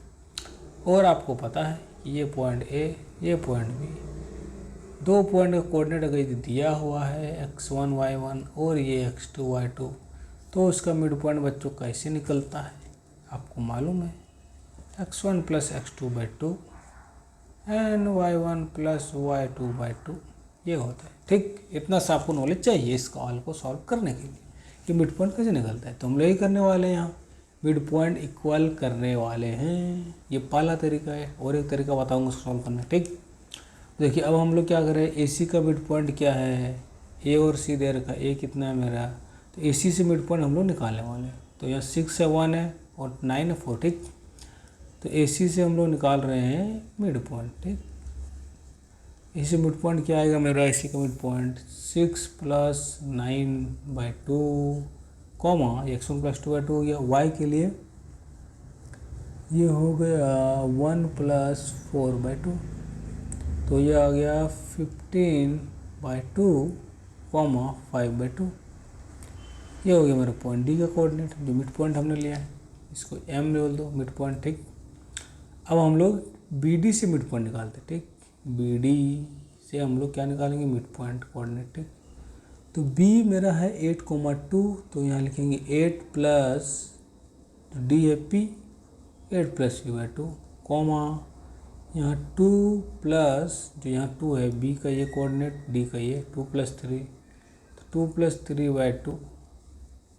Speaker 1: और आपको पता है कि ये पॉइंट ए, ये पॉइंट बी, 2 पॉइंट का कोऑर्डिनेट अगर दिया हुआ है x1 y1 और ये x2 y2, तो उसका मिड पॉइंट बच्चों कैसे निकलता है आपको मालूम है, x1 + x2/2 and y1 + y2/2 ये होता है। ठीक, इतना सा आपको नॉलेज चाहिए इस सवाल को सॉल्व करने के लिए कि मिड पॉइंट कैसे निकलता है। तो हम लोग यही करने वाले हैं, यहाँ मिड पॉइंट इक्वल करने वाले हैं। ये पहला तरीका है, और एक तरीका बताऊंगा सॉल्व करने। ठीक, देखिए अब हम लोग क्या करें, ए सी का मिड पॉइंट क्या है, ए और सी दे रखा, ए कितना है मेरा, तो ए सी से मिड पॉइंट हम लोग निकालने वाले हैं। तो यहाँ 6 है, 1 है और 9 है 4। ठीक, तो ए सी से हम लोग निकाल रहे हैं मिड पॉइंट। ठीक, ए सी मिड पॉइंट क्या आएगा मेरा, ए सी का मिड पॉइंट 6 + 9/2 कॉमा x1 + 2/2 हो गया। y के लिए ये हो गया 1 + 4/2, तो ये आ गया 15/2 कॉमा 5/2। ये हो गया मेरा पॉइंट डी का कोऑर्डिनेट, जो मिड पॉइंट हमने लिया है, इसको एम बोल दो मिड पॉइंट। ठीक, अब हम लोग बी डी से मिड पॉइंट निकालते हैं। ठीक, बी डी से हम लोग क्या निकालेंगे, मिड पॉइंट कोऑर्डिनेट। ठीक, तो बी मेरा है 8,2, तो यहाँ लिखेंगे 8 प्लस डी है पी, 8 + p/2 कॉमा यहाँ 2 प्लस, जो यहाँ 2 है बी का ये कोऑर्डिनेट, डी का ये 2 + 3, तो 2 + 3/2,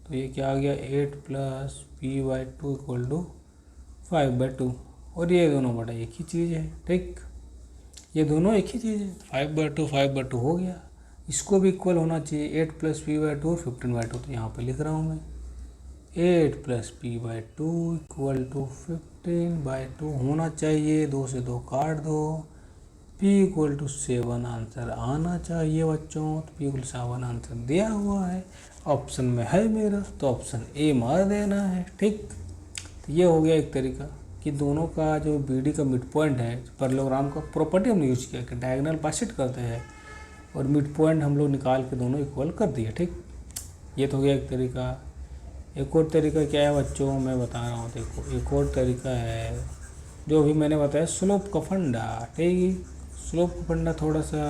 Speaker 1: तो ये क्या आ गया 8 + p/2 = 5/2। और ये दोनों बड़ा एक ही चीज़ है। ठीक, ये दोनों एक ही चीज़ है, 5/2 हो गया। इसको भी इक्वल होना चाहिए 8 + p/2 और 15/2, तो यहाँ पे लिख रहा हूँ मैं 8 + p/2 = 15/2 होना चाहिए। 2 से 2 काट दो, p = 7 आंसर आना चाहिए बच्चों। तो p = 7 आंसर दिया हुआ है, ऑप्शन में है मेरा, तो ऑप्शन ए मार देना है। ठीक, तो ये हो गया एक तरीका कि दोनों का जो बी डी का मिड पॉइंट है, पैरेललोग्राम का प्रॉपर्टी हमने यूज किया कि डायगोनल बाइसेक्ट करते हैं और मिड पॉइंट हम लोग निकाल के दोनों इक्वल कर दिए। ठीक, ये तो हो गया एक तरीका। एक और तरीका क्या है बच्चों, मैं बता रहा हूँ, देखो एक और तरीका है जो अभी मैंने बताया, स्लोप का फंडा। ठीक, स्लोप का फंडा थोड़ा सा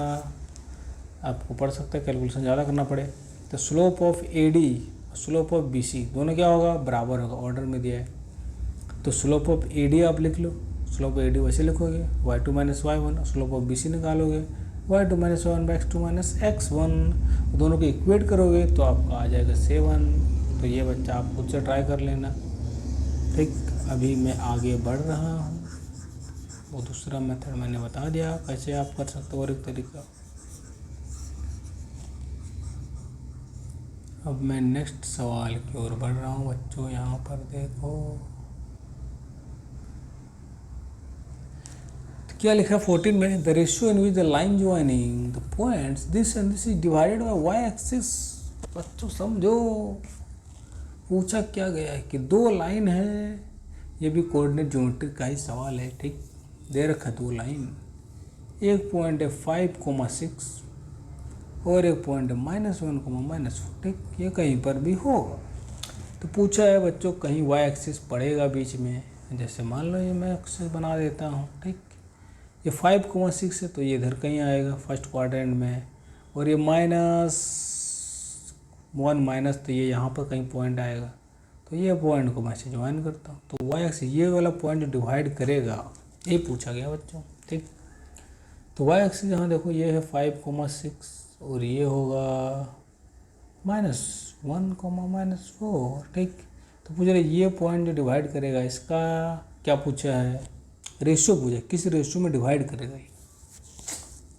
Speaker 1: आपको पढ़ सकता है, कैलकुलेशन ज़्यादा करना पड़े। तो slope of A D, slope of B C दोनों क्या होगा, बराबर होगा, ऑर्डर में दिया है। तो स्लोप ऑफ ए डी आप लिख लो, स्लोप ऑफ ए डी वैसे लिखोगे y2 - y1, slope of B सी निकालोगे y2 - y1/x2 - x1, दोनों को इक्वेट करोगे तो आपका आ जाएगा 7। तो ये बच्चा आप खुद से ट्राई कर लेना। ठीक, अभी मैं आगे बढ़ रहा हूँ, वो दूसरा मेथड मैंने बता दिया कैसे आप कर सकते हो, और एक तरीका। अब मैं नेक्स्ट सवाल की ओर बढ़ रहा हूँ बच्चों। यहाँ पर देखो क्या लिखा है 14 में, the ratio in which the line joining the points this and this is divided by Y axis. बच्चों समझो, पूछा क्या गया है कि 2 लाइन है, ये भी कोऑर्डिनेट ज्योमेट्री का ही सवाल है, ठीक। दे रखा 2 लाइन, एक पॉइंट है 5,6 और एक पॉइंट है -1, -4, ठीक। ये कहीं पर भी होगा। तो पूछा है बच्चों कहीं y एक्सिस पड़ेगा बीच में, जैसे मान लो ये मैं एक्सिस बना देता हूँ, ठीक। ये 5,6 है तो ये इधर कहीं आएगा फर्स्ट क्वाड्रेंट में, और ये -1 तो ये यहाँ पर कहीं पॉइंट आएगा। तो ये पॉइंट को मैं से ज्वाइन करता हूँ, तो y एक्सिस ये वाला पॉइंट जो डिवाइड करेगा, ये पूछा गया बच्चों, ठीक। तो y एक्सिस यहाँ देखो ये है 5,6 और ये होगा -1, ठीक। तो पूछ रहे ये पॉइंट जो डिवाइड करेगा इसका क्या पूछा है, रेशियो पूछा, किस रेशियो में डिवाइड करेगा ये।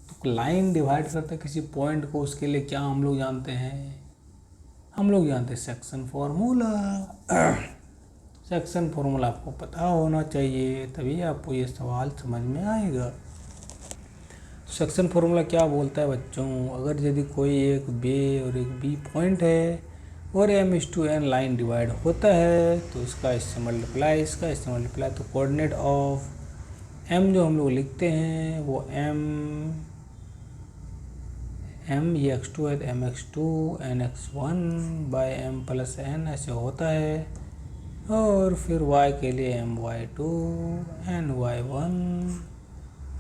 Speaker 1: तो लाइन डिवाइड करता है किसी पॉइंट को, उसके लिए क्या हम लोग जानते हैं, सेक्शन फार्मूला। सेक्शन फार्मूला आपको पता होना चाहिए, तभी आपको ये सवाल समझ में आएगा। सेक्शन फार्मूला क्या बोलता है बच्चों, अगर यदि कोई एक बी और एक बी पॉइंट है और m/n लाइन डिवाइड होता है तो इसका इससे मल्टीप्लाई, तो कोऑर्डिनेट ऑफ m जो हम लोग लिखते हैं वो m ये x2 है तो mx2 nx1 bye m + n ऐसे होता है, और फिर y के लिए my2 ny1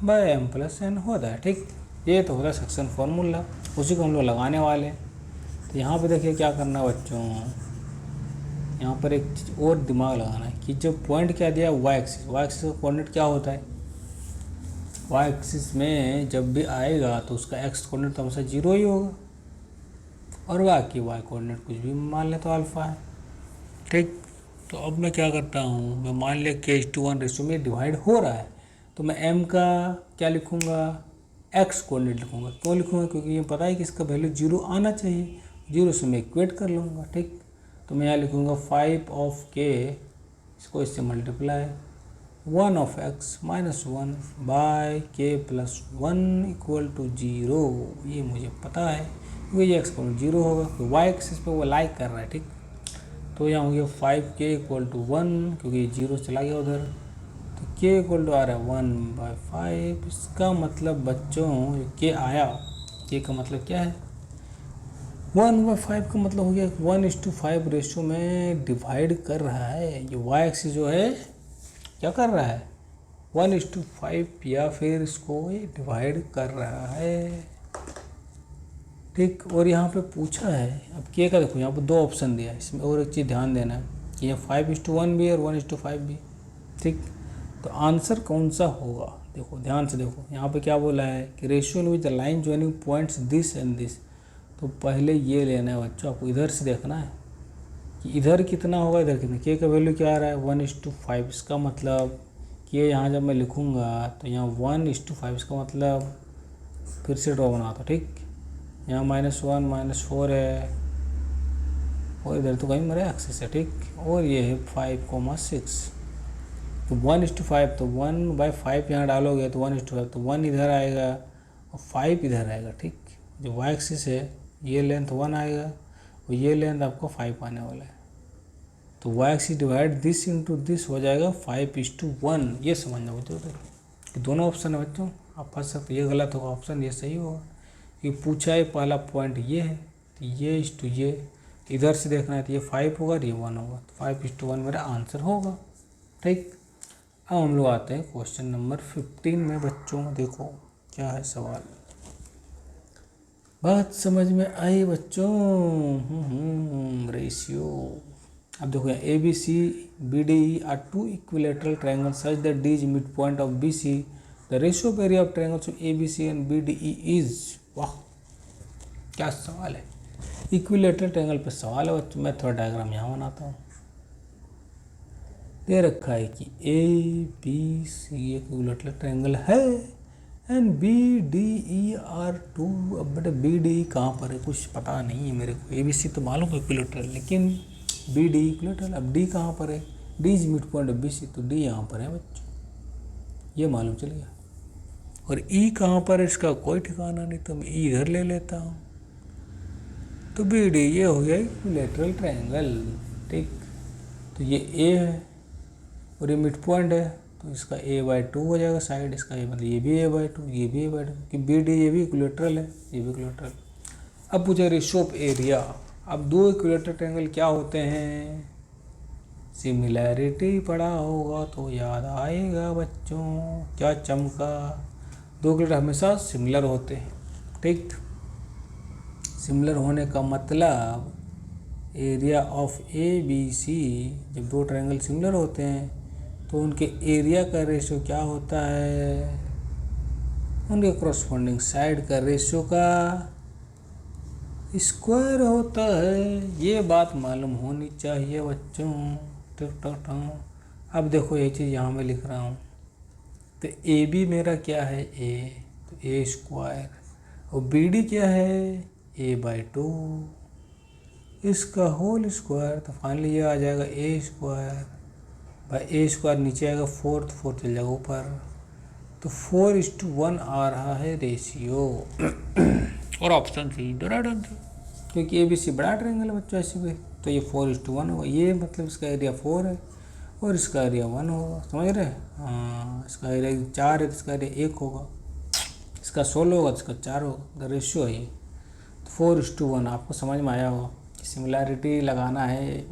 Speaker 1: bye m + n होता है, ठीक। ये तो होता है सेक्शन फार्मूला, उसी को हम लोग लगाने वाले हैं। तो यहाँ पे देखिए क्या करना है बच्चों, यहाँ पर एक चीज़ और दिमाग लगाना है कि जब पॉइंट क्या दिया y एक्सिस का कोऑर्डिनेट क्या होता है, y एक्सिस में जब भी आएगा तो उसका x कोऑर्डिनेट तो हमेशा 0 ही होगा, और बाकी y कोऑर्डिनेट कुछ भी मान ले तो अल्फ़ा है, ठीक। तो अब मैं क्या करता हूँ, मैं मान लिया k/1 रेशियो में डिवाइड हो रहा है, तो मैं m का क्या लिखूँगा, x कोऑर्डिनेट लिखूँगा। क्यों लिखूँगा, क्योंकि ये पता है कि इसका वैल्यू 0 आना चाहिए, 0 से मैं इक्वेट कर लूँगा, ठीक। तो मैं यहाँ लिखूँगा 5 इसको इससे मल्टीप्लाई 1 -1 बाय k + 1 = 0। ये मुझे पता है क्योंकि ये x 0 होगा, तो y एक्सिस पे वो लाइक कर रहा है, ठीक। तो यहाँ हो गया 5k = 1 क्योंकि ये 0 चला गया उधर, तो k = आ रहा है 1/5। इसका मतलब बच्चों k आया, k का मतलब क्या है, 1/5 का मतलब हो गया 1:5 रेशियो में डिवाइड कर रहा है। ये y एक्सिस जो है क्या कर रहा है, 1:5 या फिर इसको ये डिवाइड कर रहा है, ठीक। और यहाँ पे पूछा है, अब k का देखो यहाँ पर 2 ऑप्शन दिया है, इसमें और एक चीज़ ध्यान देना है कि ये 5:1 भी और 1:5 भी, ठीक। तो आंसर कौन सा होगा, देखो ध्यान से देखो, यहाँ पे क्या बोला है कि ratio in which the line joining points this and this. तो पहले ये लेना है बच्चों, आपको इधर से देखना है कि इधर कितना होगा, इधर कितना, k का वैल्यू क्या आ रहा है 1:5। इसका मतलब कि यहाँ जब मैं लिखूँगा तो यहाँ 1:5, इसका मतलब फिर से ड्रॉ बनाता, ठीक। यहाँ -1 -4 है, और इधर तो कहीं मेरा एक्सिस है, ठीक। और ये है 5,6, तो 1:5, तो 1/5 यहाँ डालोगे तो 1:5, तो 1 इधर आएगा और 5 इधर आएगा, ठीक। जो y एक्सिस है ये लेंथ 1 आएगा और ये लेंथ आपको 5 आने वाला है, तो y axis divide this into this हो जाएगा 5:1। ये समझना बच्चों, कि दोनों ऑप्शन है बच्चों, आप फंस सकते, ये गलत होगा ऑप्शन, ये सही होगा। ये पूछा है पहला पॉइंट ये है, तो ये इस टू ये इधर से देखना है, तो ये 5 होगा और ये 1 होगा, तो 5:1 मेरा आंसर होगा, ठीक। अब हम लोग आते हैं क्वेश्चन नंबर 15 में बच्चों, देखो क्या है सवाल, बात समझ में आई बच्चों। रेशियो, अब देखो A B C B D E are 2 equilateral triangle such that D is mid point of B C, the ratio of area of triangles of A B C and B D E is, वाह क्या सवाल है, इक्विलेटरल ट्रायंगल पे सवाल है बच्चों। मैं थोड़ा डायग्राम यहाँ बनाता हूँ, दे रखा है कि ए बी सी एक इक्विलेटरल ट्रायंगल है and B D E are 2। अब बेटा बी डी ई कहाँ पर है कुछ पता नहीं है मेरे को, ए बी सी तो मालूम है इक्विलेटरल, लेकिन बी डी इक्विलेटरल, अब डी कहाँ पर है, D is mid point of B C, तो डी यहाँ पर है बच्चों, ये मालूम चल गया। और ई कहाँ पर है इसका कोई ठिकाना नहीं, तो मैं ई इधर ले लेता हूँ, तो बी डी ये हो गया इक्विलेटरल ट्रायंगल, ठीक। तो ये ए है और ये मिड पॉइंट है तो इसका a/2 हो जाएगा साइड इसका, ये मतलब ये भी a/2 ये भी a/2, कि बी डी ये भी इक्विलेटरल है ये भी इक्विलेटरल। अब पूछे रेशियो ऑफ एरिया। अब दो इक्विलेटरल ट्रायंगल क्या होते हैं, सिमिलैरिटी पढ़ा होगा तो याद आएगा बच्चों, क्या चमका। दो इक्विलेटर हमेशा सिमिलर होते हैं, ठीक। सिमिलर होने का मतलब एरिया ऑफ ABC, जब दो ट्रायंगल सिमिलर होते हैं तो उनके एरिया का रेशियो क्या होता है, उनके कॉरस्पॉन्डिंग साइड का रेशियो का स्क्वायर होता है। ये बात मालूम होनी चाहिए बच्चों। अब देखो ये चीज़ यहाँ मैं लिख रहा हूँ, तो AB मेरा क्या है A, तो A स्क्वायर, और BD क्या है a/2 इसका होल स्क्वायर, तो फाइनली ये आ जाएगा A square by A square, नीचे आएगा 4 तो 4 चल जाएगा ऊपर, तो 4:1 आ रहा है रेशियो। और option see the right answer, क्योंकि ABC बड़ा ट्रायंगल है बच्चों ऐसे भी, तो ये 4:1 होगा। ये मतलब इसका एरिया 4 है और इसका एरिया 1 होगा, समझ रहे। हाँ, इसका एरिया 4 है तो इसका एरिया 1 होगा, इसका 16 होगा तो इसका 4 होगा। द रेशियो है ये 4:1। आपको समझ में आया होगा, सिमिलैरिटी लगाना है।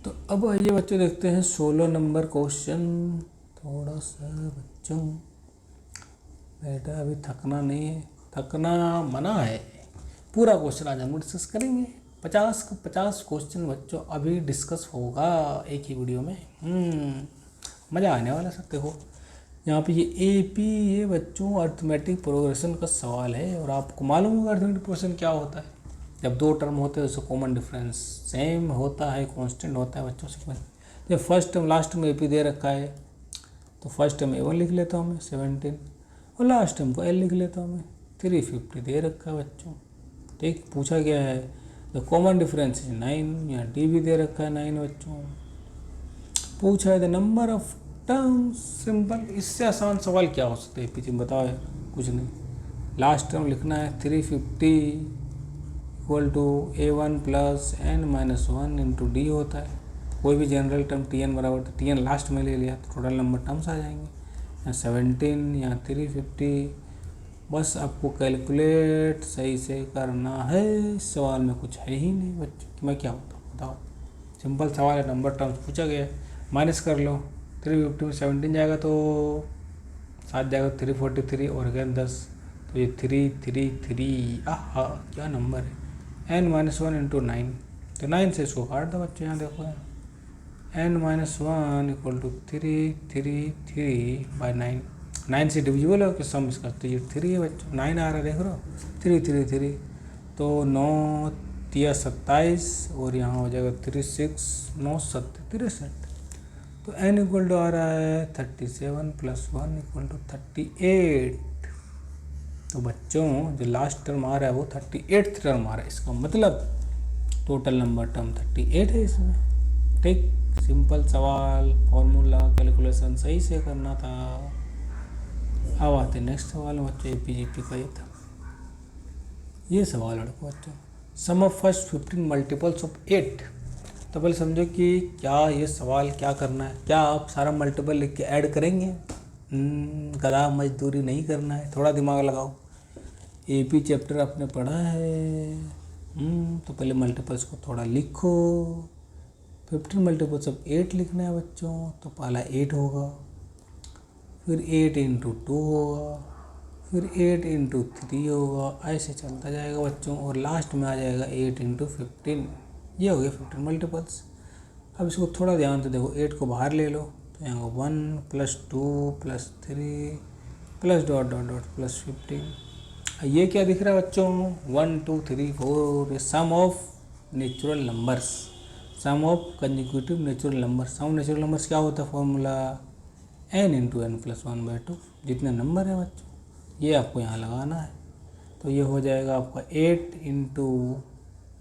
Speaker 1: तो अब आइए बच्चों देखते हैं 16 नंबर क्वेश्चन। थोड़ा सा बच्चों बेटा अभी थकना नहीं है, थकना मना है। पूरा क्वेश्चन आज हम डिस्कस करेंगे। 50 क्वेश्चन बच्चों अभी डिस्कस होगा एक ही वीडियो में। मज़ा आने वाला सब। देखो यहाँ पे ये AP ये बच्चों अर्थमेटिक प्रोग्रेशन का सवाल है, और आपको मालूम होगा अर्थमेटिक प्रोग्रेशन क्या होता है। जब दो टर्म होते हैं उससे कॉमन डिफरेंस सेम होता है, कांस्टेंट होता है बच्चों से। जब first term last term AP दे रखा है तो फर्स्ट टर्म A1 लिख लेता हूँ मैं 17, और लास्ट टर्म को L लिख लेता हूँ मैं 350 दे रखा है बच्चों, ठीक। पूछा गया है द कॉमन डिफरेंस इज 9, यहाँ D भी दे रखा है 9 बच्चों। पूछा है the number of term, simple. इससे आसान सवाल क्या हो सकता है पीछे बताओ यार, कुछ नहीं। लास्ट टर्म लिखना है 350 equal to A1 plus n-1 into D होता है। कोई भी जनरल टर्म Tn बराबर, तो Tn लास्ट में ले लिया तो टोटल नंबर टर्म्स आ जाएंगे। यहाँ 17 यहाँ 350, बस आपको कैलकुलेट सही से करना है। इस सवाल में कुछ है ही नहीं बच्चों कि मैं क्या बताओ। सिंपल सवाल है, नंबर टर्म्स पूछा गया है, माइनस कर लो। 350 में 17 जाएगा तो 7 जाएगा 343, और अगेन 10, तो ये 333। आहा क्या नंबर है, n-1 इंटू 9, तो 9 से इसको काट दो बच्चों। यहाँ देखो n-1 इक्वल टू 333 बाई 9, 9 से डिविजिबल है कि सम इसका, तो ये 3 है बच्चों। 9 आ रहा है देख रहे हो, 333, तो 9 3 27, और यहाँ हो जाएगा 36 9 7 63, तो n इक्वल टू आ रहा है 37 प्लस 1 इक्वल टू 38। तो बच्चों जो लास्ट टर्म आ रहा है वो 38th टर्म आ रहा है, इसका मतलब टोटल नंबर टर्म 38 है इसमें, ठीक। सिंपल सवाल, फॉर्मूला कैलकुलेशन सही से करना था। अब आते नेक्स्ट सवाल बच्चों, APGP का ये था। ये सवाल लड़को बच्चों, सम ऑफ फर्स्ट 15 मल्टीपल्स ऑफ 8। तो पहले समझो कि क्या ये सवाल क्या करना है, क्या आप सारा मल्टीपल लिख के ऐड करेंगे। गधा मजदूरी नहीं करना है, थोड़ा दिमाग लगाओ। AP चैप्टर आपने पढ़ा है, तो पहले मल्टीपल्स को थोड़ा लिखो। 15 मल्टीपल्स ऑफ 8 लिखना है बच्चों, तो पहला 8 होगा, फिर 8 इंटू 2 होगा, फिर 8 इंटू 3 होगा, ऐसे चलता जाएगा बच्चों, और लास्ट में आ जाएगा 8 इंटू 15। ये हो गया 15 मल्टीपल्स। अब इसको थोड़ा ध्यान से देखो, 8 को बाहर ले लो तो यहाँ 1 plus 2 plus 3 plus dot dot dot plus 15। ये क्या दिख रहा है बच्चों, 1 2 3 4, ये sum of natural numbers, sum of consecutive natural numbers. Sum natural numbers क्या होता है formula, n into n plus 1/2, जितने नंबर है बच्चों ये आपको यहाँ लगाना है। तो ये हो जाएगा आपका 8 इंटू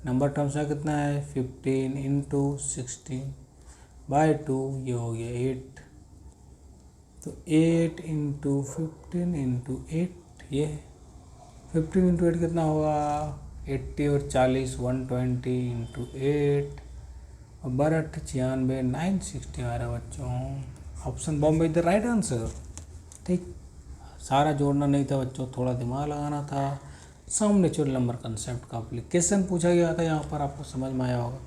Speaker 1: नंबर टर्म्स का कितना है 15 इंटू 16/2, ये हो गया 8। तो 8 इंटू 15 इंटू 8, ये 15 इंटू 8 कितना होगा 80, और 40 120 इंटू 8 और 12×8 = 96, 960 आ रहा है बच्चों। Option Bombay is the right answer. ठीक, सारा जोड़ना नहीं था बच्चों, थोड़ा दिमाग लगाना था। सम नेचुरल नंबर कंसेप्ट का एप्लीकेशन पूछा गया था यहाँ पर, आपको समझ में आया होगा।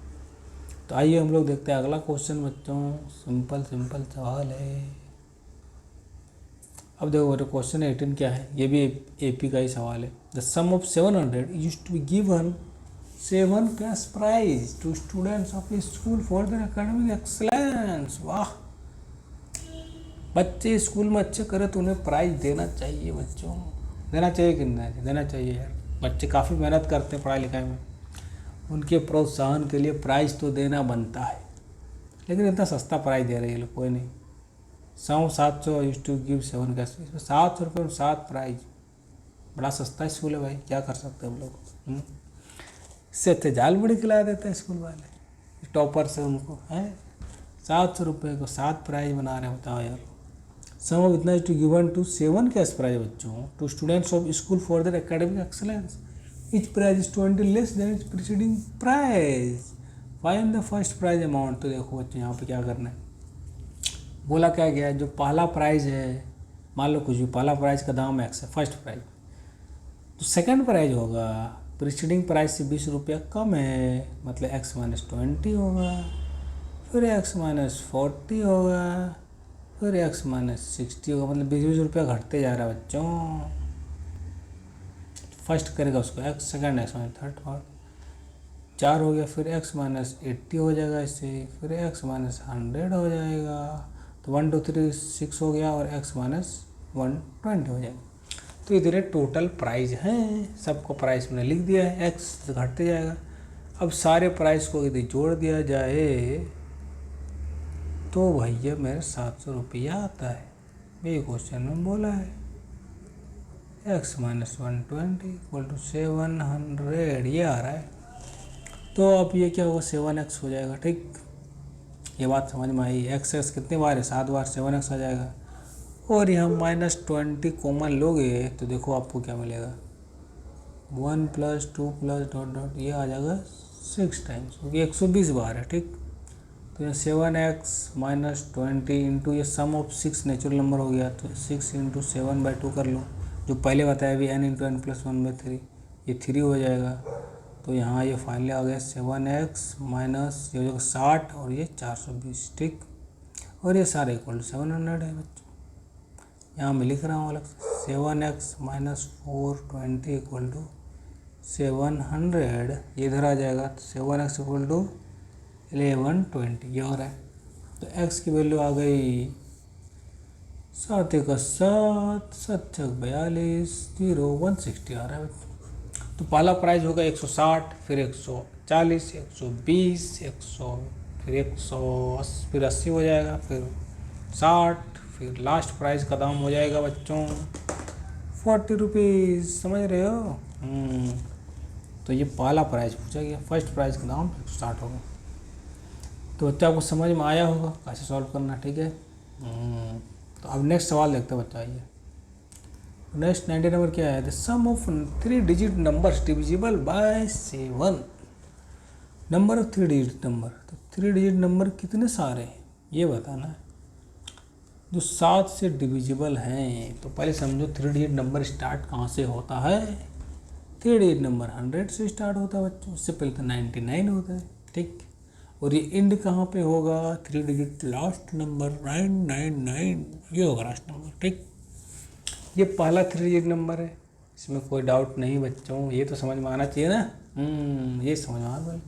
Speaker 1: तो आइए हम लोग देखते हैं अगला क्वेश्चन बच्चों। सिंपल सिंपल सवाल है। अब देखो मेरे क्वेश्चन 18 क्या है, ये भी एपी का ही सवाल है। The sum of 700 used to be given 7 cash prize to students of a school for their academic excellence. वाह, बच्चे स्कूल में अच्छे करे तो उन्हें प्राइज देना चाहिए बच्चों। देना चाहिए कि नहीं देना चाहिए यार, बच्चे काफ़ी मेहनत करते हैं पढ़ाई लिखाई में, उनके प्रोत्साहन के लिए प्राइज़ तो देना बनता है। लेकिन इतना सस्ता प्राइज़ दे रहे हैं लोग, कोई नहीं। 700 यूज टू गिव 7 कैश, इसमें 700 रुपये में 7 प्राइज, बड़ा सस्ता स्कूल है भाई, क्या कर सकते हैं हम लोग। इससे अच्छे जाल बड़ी खिला देते हैं स्कूल वाले, टॉपर से उनको हैं 700 रुपये को 7 प्राइज बना रहे हैं, बताओ यार। सम ऑफ इतना to given to 7 cash prize बच्चों to students of school for their academic excellence. Each prize is 20 less than each preceding prize. Find the first prize amount. तो देखो बच्चों यहाँ पे क्या करना है, बोला क्या गया है, जो पहला प्राइज है, मान लो कुछ भी, पहला प्राइज का दाम x है, फर्स्ट प्राइज, तो सेकंड प्राइज होगा प्रीसीडिंग प्राइस से 20 रुपया कम है, मतलब x - 20 होगा, फिर x - 40 होगा, फिर x - 60 होगा, मतलब 20 रुपया घटते जा रहा है बच्चों। फर्स्ट करेगा उसको x, सेकंड x - 30 4 हो गया, फिर x - 80 हो जाएगा इससे, फिर x - 100 हो जाएगा, तो 1 2 3 6 हो गया, और x - 120 हो जाएगा। तो इधर टोटल प्राइस हैं, सबको प्राइस मैंने लिख दिया है, x घटते जाएगा। अब सारे प्राइस को यदि जोड़ दिया जाए तो भैया मेरे 700 रुपया आता है, ये क्वेश्चन में बोला है। x - 120 = 700, ये आ रहा है। तो अब ये क्या होगा, 7x हो जाएगा। ठीक, ये बात समझ में आई। x कितने बार है, 7 बार, 7x आ जाएगा। और यहाँ -20 कॉमन लोगे तो देखो आपको क्या मिलेगा, 1 + 2 + ... ये आ जाएगा 6 टाइम्स, क्योंकि 120 बार है। ठीक, तो यहाँ 7x - 20 इंटू ये सम ऑफ 6 नेचुरल नंबर हो गया, तो 6 × 7/2 कर लो, जो पहले बताया भी n × n + 1/3, ये 3 हो जाएगा। तो यहाँ ये फाइनली आ गया 7x माइनस ये हो जाएगा 60 और ये 420। ठीक, और ये सारे इक्वल 700 है बच्चों। यहाँ मैं लिख रहा हूँ अलग से, 7x - 420 = 700, ये इधर आ जाएगा, तो 7x = 1120, ये हो रहा है। तो x की वैल्यू आ गई 7 × 7, 7 × 42, 0 160 आ रहा है बच्चों। तो पहला प्राइज होगा 160, फिर 140, 120, 100, फिर 180, फिर 80 हो जाएगा, फिर 60, फिर लास्ट प्राइस का दाम हो जाएगा बच्चों 40 रुपीज़। समझ रहे हो? तो ये पहला प्राइस पूछा गया, फर्स्ट प्राइस का दाम 160 होगा। तो बच्चा आपको समझ में आया होगा कैसे सॉल्व करना। ठीक है, तो अब नेक्स्ट सवाल देखते हैं बच्चा। आइए, नेक्स्ट 90 नंबर क्या है, the sum of 3 digit numbers divisible by 7। Number of 3 digit number, तो 3 डिजिट नंबर कितने सारे हैं ये बताना है जो 7 से डिविजिबल हैं। तो पहले समझो 3 डिजिट नंबर स्टार्ट कहाँ से होता है। 3 डिजिट नंबर 100 से स्टार्ट होता है बच्चों, उससे पहले तो 99 होता है। ठीक, और ये एंड कहाँ पे होगा, 3 डिजिट लास्ट नंबर 999, ये होगा लास्ट नंबर। ठीक, ये पहला 3 डिजिट नंबर है, इसमें कोई डाउट नहीं बच्चों, ये तो समझ में आना चाहिए ना। ये समझ में आ भाई।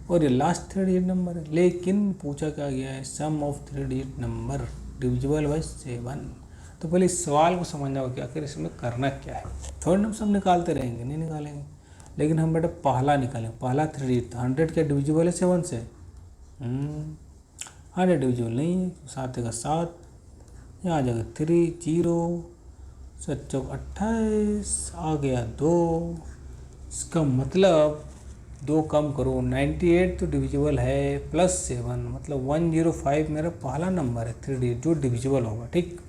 Speaker 1: और ये लास्ट 3 डिजिट नंबर है, लेकिन पूछा क्या गया है, sum of 3 digit number divisible by 7। तो पहले इस सवाल को समझना होगा कि आखिर इसमें करना क्या है। थोड़ी हम सब निकालते रहेंगे, नहीं निकालेंगे, लेकिन हम बेटा पहला निकालेंगे। पहला 3 डिजिट, 100 क्या डिविजिबल है 7 से? 100 डिविजिबल नहीं है, 7 का 7, यहाँ आ जाएगा 3, 0, 7 × 28, आ गया 2। इसका मतलब 2 कम करो, 98 तो डिविजिबल है, +7 मतलब 105 मेरा पहला नंबर है 3 डिजिट जो डिविजिबल होगा। ठीक,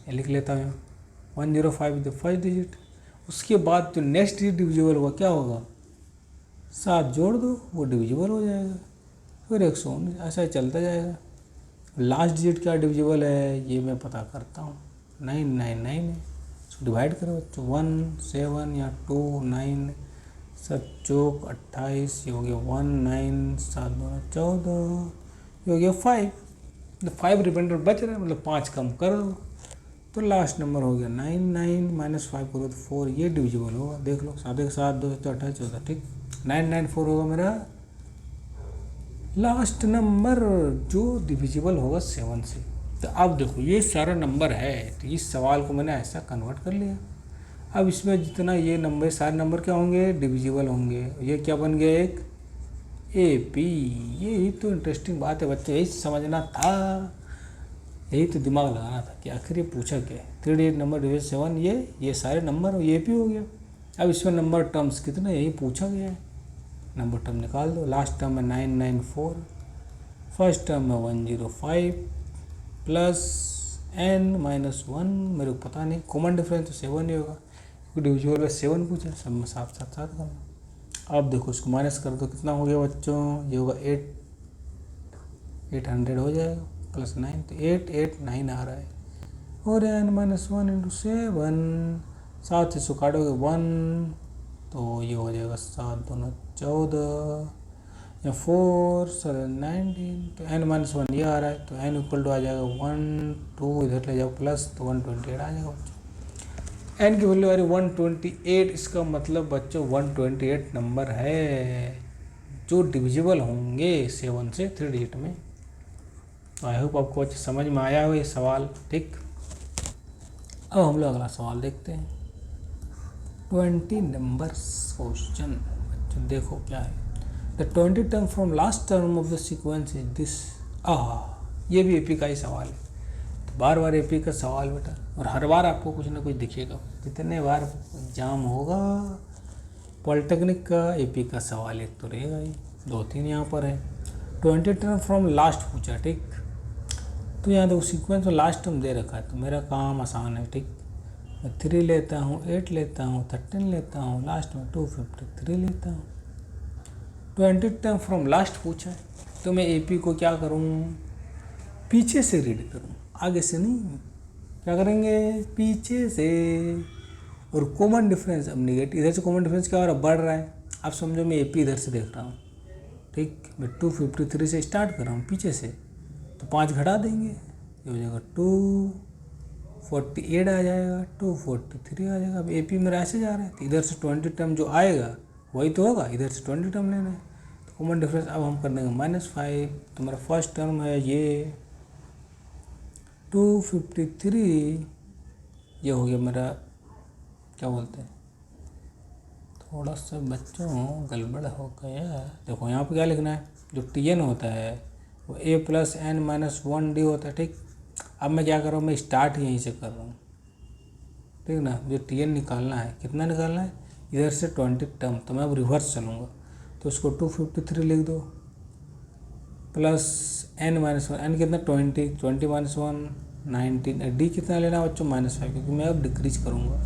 Speaker 1: ये लिख लेता हूँ, 105 इज द फर्स्ट डिजिट। उसके बाद जो नेक्स्ट डिजिट डिविजिबल होगा क्या होगा, 7 जोड़ दो, वो डिविजिबल हो जाएगा। फिर 119, ऐसा ही चलता जाएगा। लास्ट डिजिट क्या डिविजिबल है ये मैं पता करता हूँ, 999 है। इसको डिवाइड करो बच्चों, 1 7 या 2 9, 7 चौक 28, ये हो गया 1 9, 7 2 14, ये हो गया 5। मतलब 5 रिमाइंडर बच रहे हैं, मतलब 5 कम कर दो तो लास्ट नंबर हो गया 99 -5 करो तो 4, ये डिविजिबल होगा। देख लो, 7 1 7 2 28 14, ठीक। 994 होगा मेरा लास्ट नंबर जो डिविजिबल होगा 7 से। तो अब देखो ये सारा नंबर है, तो इस सवाल को मैंने ऐसा कन्वर्ट कर लिया। अब इसमें जितना ये नंबर, सारे नंबर क्या होंगे, डिविजिबल होंगे। ये क्या बन गया, एक AP। यही तो इंटरेस्टिंग बात है बच्चे, यही समझना था, यही तो दिमाग लगाना था कि आखिर ये पूछा क्या है। 3 डिजिट नंबर डिविजन 7, ये सारे नंबर, ये AP हो गया। अब इसमें नंबर टर्म्स कितने, यही पूछा गया है। नंबर टर्म निकाल दो। लास्ट टर्म है 994, फर्स्ट टर्म है 105 प्लस n-1, मेरे को पता नहीं, कॉमन डिफरेंस तो 7 ही होगा क्योंकि डिविजिबल में 7 पूछा, सब में साथ साथ साथ करना। अब देखो इसको माइनस कर दो, कितना हो गया बच्चों, ये होगा 800 हो जाएगा प्लस 9, तो 889 आ रहा है। और n-1 × 7, 7 से काटोगे 1 तो ये हो जाएगा 7 दूना 14 या 4 7 19, तो n-1 ये आ रहा है, तो n इक्वल टू आ जाएगा 1 2, इधर ले जाओ प्लस, तो 128 आ जाएगा बच्चों। n की वैल्यू आ रही 128, इसका मतलब बच्चों 128 नंबर है जो डिविजिबल होंगे 7 से 3 डिजिट में। तो आई होप आपको अच्छे समझ में आया हो ये सवाल, ठीक। अब हम लोग अगला सवाल देखते हैं, 20 नंबर्स क्वेश्चन। बच्चों देखो क्या है, the 20 term from last term of the sequence is this. ये भी AP का ही सवाल है, तो बार बार AP का सवाल बेटा, और हर बार आपको कुछ ना कुछ दिखेगा। जितने बार एग्जाम होगा पॉलिटेक्निक का, AP का सवाल एक तो रहेगा ही, 2-3 यहाँ पर है। 20 टर्म फ्रॉम लास्ट पूछा, ठीक। तो यहाँ देखो सीक्वेंस में लास्ट टर्म दे रखा है, तो मेरा काम आसान है, ठीक। मैं 3 लेता हूँ, 8 लेता हूँ, 13 लेता हूँ, लास्ट में 253 लेता हूँ। 20 टर्म फ्रॉम लास्ट पूछा है, तो मैं AP को क्या करूँ, पीछे से रीड करूँ, आगे से नहीं। क्या करेंगे, पीछे से। और कॉमन डिफरेंस, अब निगेटिव, इधर से कॉमन डिफरेंस क्या हो रहा है, बढ़ रहा है। अब समझो मैं AP इधर से देख रहा हूँ, ठीक। मैं 253 से स्टार्ट कर रहा हूँ पीछे से, तो 5 घटा देंगे, ये हो जाएगा 248 आ जाएगा, 243 आ जाएगा। अब AP मेरा ऐसे जा रहा है, तो इधर से 20 टर्म जो आएगा वही तो होगा, इधर से 20 टर्म लेना है। तो कॉमन डिफरेंस अब हम कर देंगे -5, तो मेरा फर्स्ट टर्म है ये 253, ये हो गया मेरा, क्या बोलते हैं, थोड़ा सा बच्चों गड़बड़ हो गया। देखो यहाँ पे क्या लिखना है, जो TN होता है वो A + n-1D होता है, ठीक। अब मैं क्या कर रहा हूँ, मैं स्टार्ट यहीं से कर रहा हूँ, ठीक ना। जो TN निकालना है, कितना निकालना है, इधर से 20 टर्म, तो मैं अब रिवर्स चलूँगा, तो इसको 253 लिख दो प्लस n-1, n कितना 20 -1 19, D कितना लेना बच्चों -5, क्योंकि मैं अब डिक्रीज करूँगा,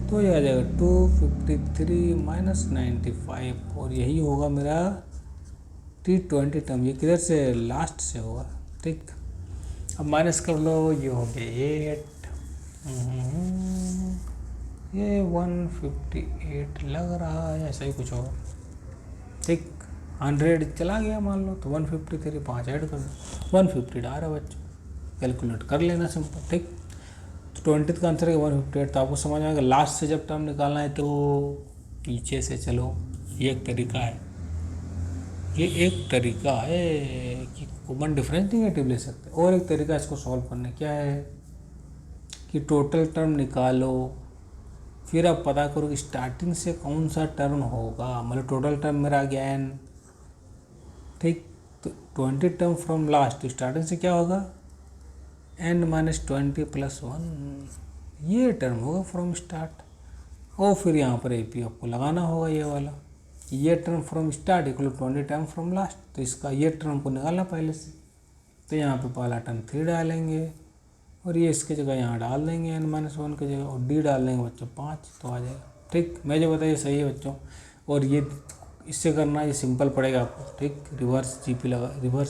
Speaker 1: तो ये आ जाएगा 253 - 95, और यही होगा मेरा T20 टर्म। ये किधर से, लास्ट से होगा, ठीक। अब माइनस कर लो, ये हो गया 8, ये 158 लग रहा है, ऐसा ही कुछ होगा, ठीक। 100 चला गया मान लो, तो 153 5 ऐड कर दो, 150 आ रहा है बच्चों, कैलकुलेट कर लेना सिंपल, ठीक। तो 20 का आंसर है 158। तो आपको समझ आएगा, लास्ट से जब टर्म निकालना है तो पीछे से चलो, ये एक तरीका है, ये एक तरीका है कि कॉमन डिफरेंस निगेटिव ले सकते। और एक तरीका इसको सॉल्व करने क्या है कि टोटल टर्म निकालो, फिर आप पता करो कि स्टार्टिंग से कौन सा टर्म होगा। मतलब टोटल टर्म मेरा आ गया n, ठीक। तो 20 टर्म फ्रॉम लास्ट, तो स्टार्टिंग से क्या होगा, n-20 + 1, ये टर्म होगा फ्रॉम स्टार्ट। और फिर यहाँ पर AP आपको लगाना होगा ये वाला, ये term from start equal 20 term from last, तो इसका ये टर्म को निकालना पहले से। तो यहाँ पे पहला टर्म 3 डालेंगे, और ये इसके जगह यहाँ डाल देंगे n-1 की जगह, और D डाल देंगे बच्चों 5, तो आ जाएगा, ठीक। मैं जो बताइए सही है बच्चों। और ये इससे करना, ये सिंपल पड़ेगा आपको, ठीक। रिवर्स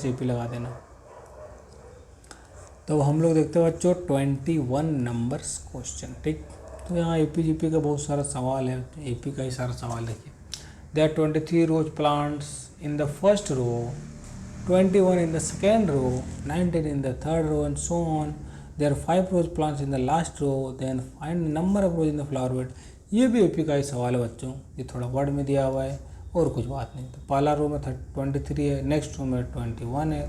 Speaker 1: एपी लगा देना। तो हम लोग देखते हैं बच्चों 21 नंबर्स क्वेश्चन, ठीक। तो यहाँ एपी जीपी का बहुत सारा सवाल है, एपी का ही सारा सवाल देखिए। There 23 rose plants in the first row, 21 in the second row, 19 in the third row, and so on. There are 5 rose plants in the last row. Then find the number of rows in the flower bed. ये भी एपी का ही सवाल है बच्चों, ये थोड़ा वर्ड में दिया हुआ है और कुछ बात नहीं। तो पहला रो में 23 है, नेक्स्ट रो में 21 है,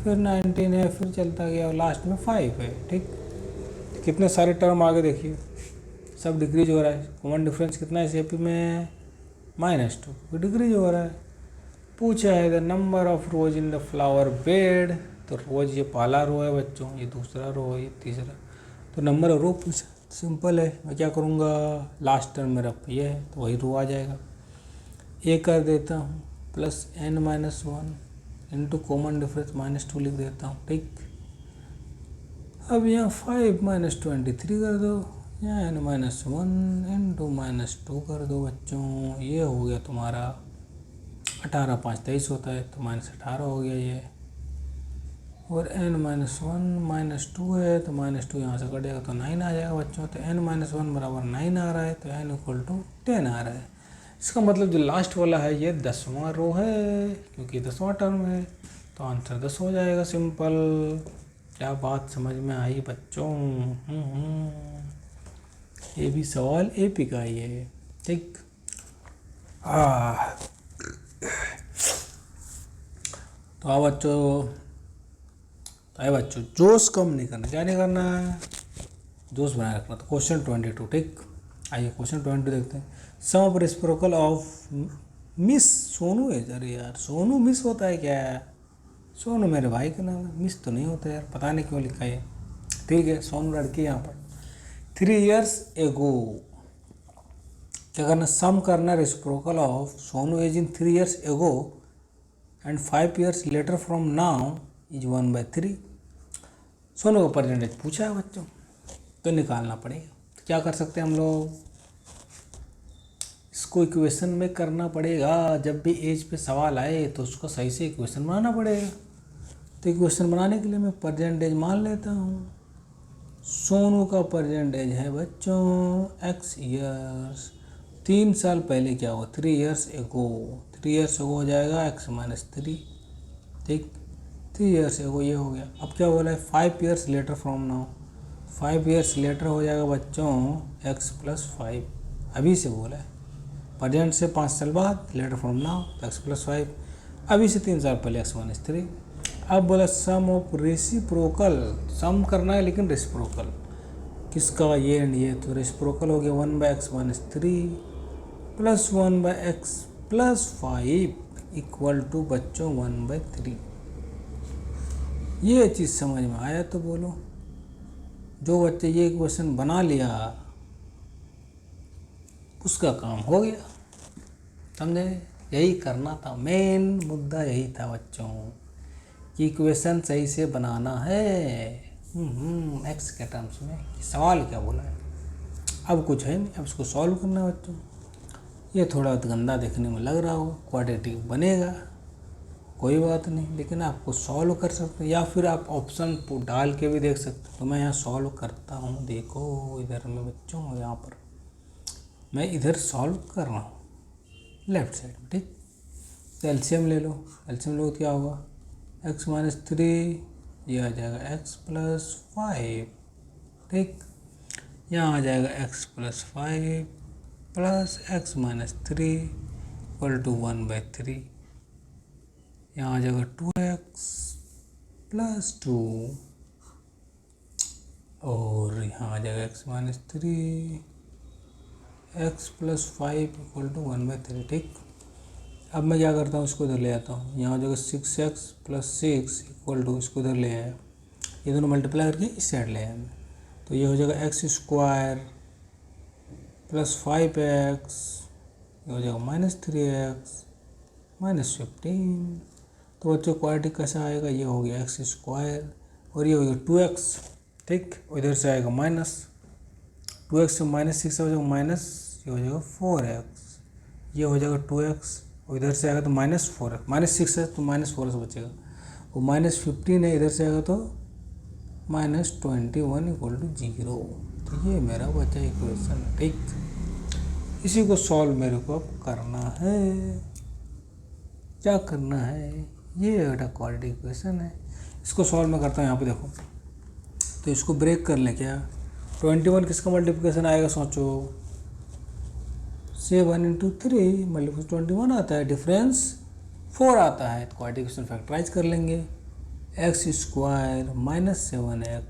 Speaker 1: फिर 19 है, फिर चलता गया और लास्ट में 5 है, ठीक। कितने सारे टर्म आगे देखिए, सब डिक्रीज हो रहा है। कॉमन डिफरेंस कितना है इस एपी में? -2, डिक्रीज हो रहा है। पूछा है the number of rose in the flower bed, तो रोज ये पहला रो है बच्चों, ये दूसरा रो है, ये तीसरा। तो नंबर ऑफ रो पूछा, सिंपल है। मैं क्या करूँगा, लास्ट टर्म मेरा ये है तो वही रो आ जाएगा। ए कर देता हूँ +n-1 इंटू कॉमन डिफरेंस -2 लिख देता हूँ, ठीक। अब यहाँ 5 - 23 कर दो, यहाँ n-1 इंटू -2 कर दो बच्चों। ये हो गया तुम्हारा 18 5 23 होता है, तो -18 हो गया ये। और n-1 -2 है, तो -2 यहाँ से कटेगा तो 9 आ जाएगा बच्चों। तो n-1 बराबर 9 आ रहा है, तो n = 10 आ रहा है। इसका मतलब जो लास्ट वाला है ये 10वां रो है, क्योंकि 10वां टर्म है, तो आंसर 10 हो जाएगा, सिंपल। क्या बात समझ में आई बच्चों? ये भी सवाल एपी का ही है, ठीक। तो आए बच्चों जोश कम नहीं करना, क्या नहीं करना है, जोश बनाए रखना। तो क्वेश्चन 22, ठीक। आइए क्वेश्चन 22 देखते हैं। Sum of reciprocal of miss Sonu है। अरे यार सोनू मिस होता है क्या? सोनू मेरे भाई का नाम है, मिस तो नहीं होता यार, पता नहीं क्यों लिखा है, ठीक है। सोनू लड़की यहाँ पर 3 years एगो, क्या करना, सम करना reciprocal of Sonu age in 3 years ago and 5 years later from now is 1/3। Sonu का परसेंटेज पूछा है बच्चों, तो निकालना पड़ेगा। तो क्या कर सकते हैं हम लोग, इसको इक्वेशन में करना पड़ेगा। जब भी एज पे सवाल आए तो उसको सही से इक्वेशन बनाना पड़ेगा। तो इक्वेशन बनाने के लिए मैं परसेंटेज मान लेता हूँ। सोनू का परसेंटेज है बच्चों x ईयर्स, 3 साल पहले क्या हुआ, 3 years एगो, 3 years एगो हो जाएगा x - 3, ठीक। 3 years एगो ये हो गया। अब क्या बोला है, 5 years later from now, 5 years later हो जाएगा बच्चों x + 5, अभी से बोला है। प्रेजेंट से 5 साल बाद, लेटर फ्रॉम नाउ x + 5, अभी से 3 साल पहले x - 3। अब बोला सम ऑफ रेसिप्रोकल, सम करना है लेकिन रेसिप्रोकल किसका, ये एंड ये, तो रेसिप्रोकल हो गया 1/x - 3 + 1/x + 5 = बच्चों 1/3। ये चीज़ समझ में आया तो बोलो। जो बच्चे ये क्वेश्चन बना लिया उसका काम हो गया, समझे। यही करना था, मेन मुद्दा यही था बच्चों कि इक्वेशन सही से बनाना है एक्स के टर्म्स में। सवाल क्या बोला है, अब कुछ है नहीं, अब इसको सॉल्व करना है बच्चों। ये थोड़ा गंदा देखने में लग रहा हो, क्वाड्रेटिक बनेगा, कोई बात नहीं, लेकिन आपको सॉल्व कर सकते हैं, या फिर आप ऑप्शन को डाल के भी देख सकते हैं। तो मैं यहाँ सॉल्व करता हूँ, देखो इधर में बच्चों, यहाँ पर मैं इधर सॉल्व कर रहा हूँ लेफ्ट साइड में, ठीक। तो एलसीएम ले लो, एलसीएम लो तो क्या होगा, x - 3, ये आ जाएगा x + 5, ठीक। यहाँ आ जाएगा x + 5 + x - 3 = 1/3। यहाँ आ जाएगा 2x + 2 और यहाँ आ जाएगा x - 3 x + 5 = 1/3, ठीक। अब मैं क्या करता हूँ, इसको इधर ले आता हूँ। यहाँ हो जाएगा 6x + 6 = इसको इधर ले आया, ये दोनों मल्टीप्लाई करके इस साइड ले आया मैं। तो ये हो जाएगा x² + 5x, ये हो जाएगा -3x -15। तो बच्चों क्वाड्रेटिक कैसा आएगा, ये हो गया x² और ये हो गया 2x, ठीक। इधर से आएगा -2x से -6 हो जाएगा माइनस, ये हो जाएगा 4x, ये हो जाएगा 2x और इधर से आएगा तो -4 -6 है तो -4 बचेगा, और -15 है इधर से आएगा तो -21 इक्वल टू 0। तो ये मेरा बचा इक्वेशन, ठीक। इसी को सॉल्व मेरे को अब करना है। क्या करना है, ये बेटा क्वाड्रेटिक इक्वेशन है, इसको सॉल्व मैं करता हूँ। यहाँ पे देखो, तो इसको ब्रेक कर लें क्या। 21 किसका मल्टीप्लिकेशन आएगा सोचो, 7 × 3 मल्टीप्लिकेशन 21 आता है, डिफरेंस 4 आता है। तो क्वाड्रेटिक इक्वेशन फैक्टराइज कर लेंगे, x² -7x